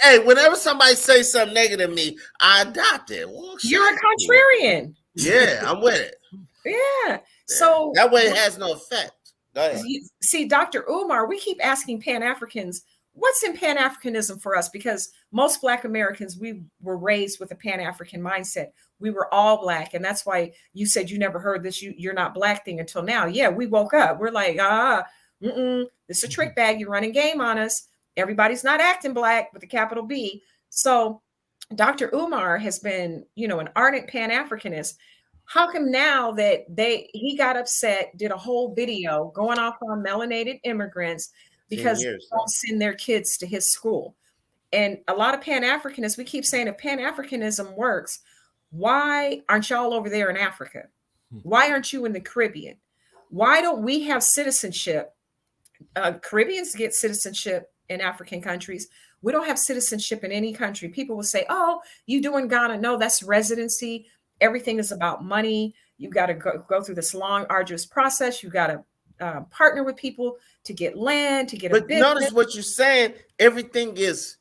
Hey, whenever somebody says something negative to me, I adopt it. You're a contrarian. Yeah, I'm with it. Yeah. So that way it has no effect. Go ahead. See, Dr. Umar, we keep asking Pan-Africans, what's in Pan-Africanism for us? Because most Black Americans, we were raised with a Pan-African mindset. We were all Black. And that's why you said you never heard this, you're not Black thing until now. Yeah, we woke up. We're like, This is a trick bag. You're running game on us. Everybody's not acting black with a capital B. So Dr. Umar has been, an ardent Pan-Africanist. How come now that he got upset, did a whole video going off on melanated immigrants because they don't send their kids to his school? And a lot of Pan-Africanists, we keep saying if Pan-Africanism works, why aren't y'all over there in Africa? Why aren't you in the Caribbean? Why don't we have citizenship? Caribbeans get citizenship in African countries. We don't have citizenship in any country. People will say, oh, you do in Ghana. No, that's residency. Everything is about money. You've got to go through this long, arduous process. You've got to partner with people to get land, to get a business. Notice what you're saying. Everything is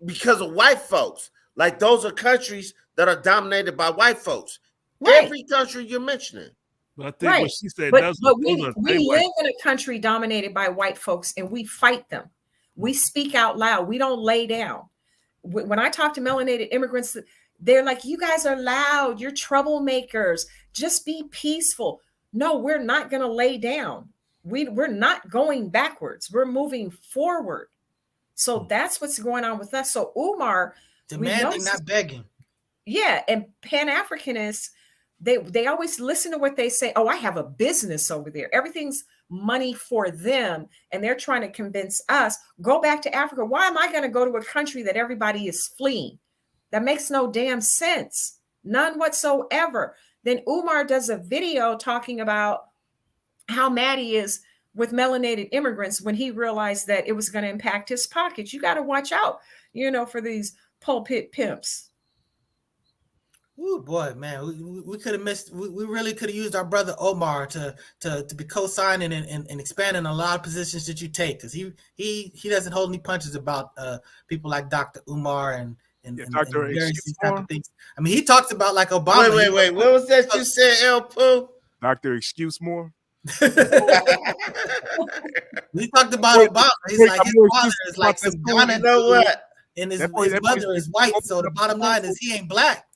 because of white folks. Like those are countries that are dominated by white folks. Right. Every country you're mentioning. But I think what she said, but we live in a country dominated by white folks, and we fight them. We speak out loud. We don't lay down. When I talk to melanated immigrants, they're like, you guys are loud. You're troublemakers. Just be peaceful. No, we're not going to lay down. We're not going backwards. We're moving forward. So that's what's going on with us. So Umar, demanding, not begging. Yeah. And Pan-Africanists, they always listen to what they say. Oh, I have a business over there. Everything's money for them. And they're trying to convince us, go back to Africa. Why am I going to go to a country that everybody is fleeing? That makes no damn sense. None whatsoever. Then Umar does a video talking about how mad he is with melanated immigrants when he realized that it was going to impact his pockets. You got to watch out, for these pulpit pimps. Oh boy, man, we could have missed. We really could have used our brother Omar to be co-signing and expanding a lot of positions that you take, because he doesn't hold any punches about people like Dr. Umar and Dr. various type of things. I mean, he talks about like Obama. Wait. What was that you said, El Poo? Dr. Excuse More. He talked about Obama. He's like, his father is like some Ghana. You know what? And his mother is white. So the bottom line is he ain't black.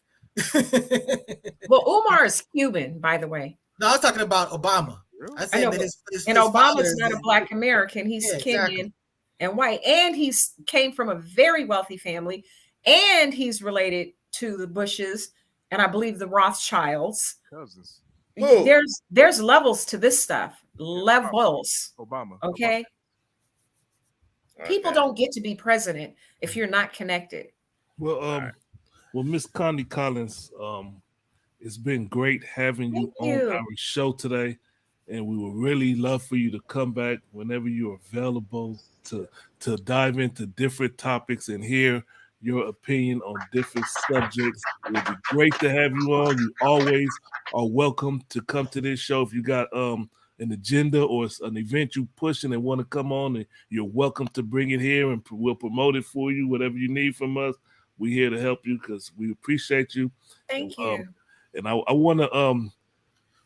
Well, Umar is Cuban, by the way. No, I was talking about Obama. I said that his Obama's not a black American. He's Kenyan and white. And he's came from a very wealthy family. And he's related to the Bushes and I believe the Rothschilds. Cousins. There's levels to this stuff. Levels. Obama. Okay. People don't get to be president if you're not connected. Well, Miss Connie Collins, it's been great having you on our show today, and we would really love for you to come back whenever you're available to dive into different topics and hear your opinion on different subjects. It would be great to have you on. You always are welcome to come to this show. If you got an agenda or an event you pushing and want to come on, and you're welcome to bring it here, and we'll promote it for you. Whatever you need from us, we're here to help you because we appreciate you. Thank you. And I want to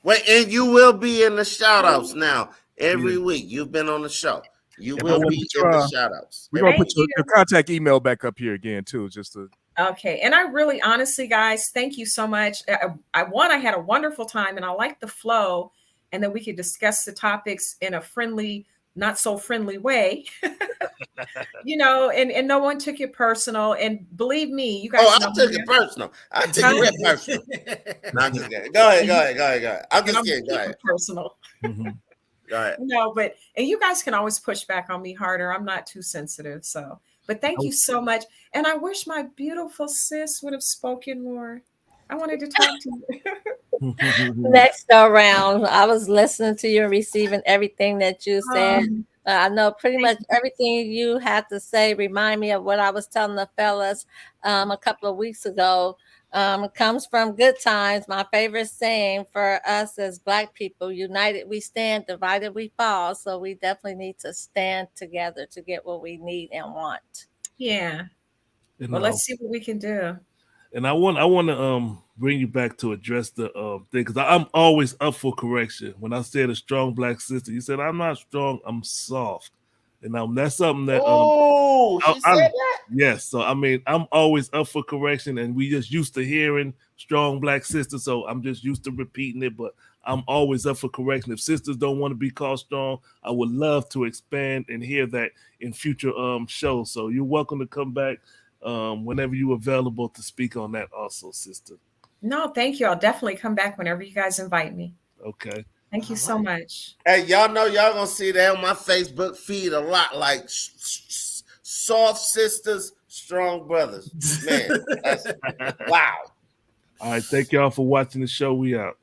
wait, and you will be in the shout outs now every week. You've been on the show. You will be in the shout outs. We're gonna put your contact email back up here again too, just to okay. And I really honestly, guys, thank you so much. I had a wonderful time and I like the flow, and then we could discuss the topics in a friendly, not so friendly way. And no one took it personal. And believe me, you guys. I took it personal. I took it personal. No, I'm just kidding. Go ahead. I'm just kidding. Go ahead. Personal. Mm-hmm. Go ahead. No, and you guys can always push back on me harder. I'm not too sensitive. So, but thank you so much. And I wish my beautiful sis would have spoken more. I wanted to talk to you. Next go round, I was listening to you and receiving everything that you said. I know pretty much everything you had to say remind me of what I was telling the fellas a couple of weeks ago. It comes from Good Times. My favorite saying for us as Black people: united we stand, divided we fall. So we definitely need to stand together to get what we need and want. Yeah. Well, let's see what we can do. And I want to bring you back to address the thing, because I'm always up for correction. When I said a strong Black sister, you said I'm not strong, I'm soft. And that's something that she said that? Yes. So I mean, I'm always up for correction, and we just used to hearing strong Black sister, so I'm just used to repeating it. But I'm always up for correction. If sisters don't want to be called strong, I would love to expand and hear that in future shows. So you're welcome to come back whenever you're available to speak on that also, sister. No, thank you. I'll definitely come back whenever you guys invite me. Okay. Thank you so much. Hey, y'all know y'all gonna see that on my Facebook feed a lot, like soft sisters, strong brothers. Man, that's wow. All right, thank y'all for watching the show. We out.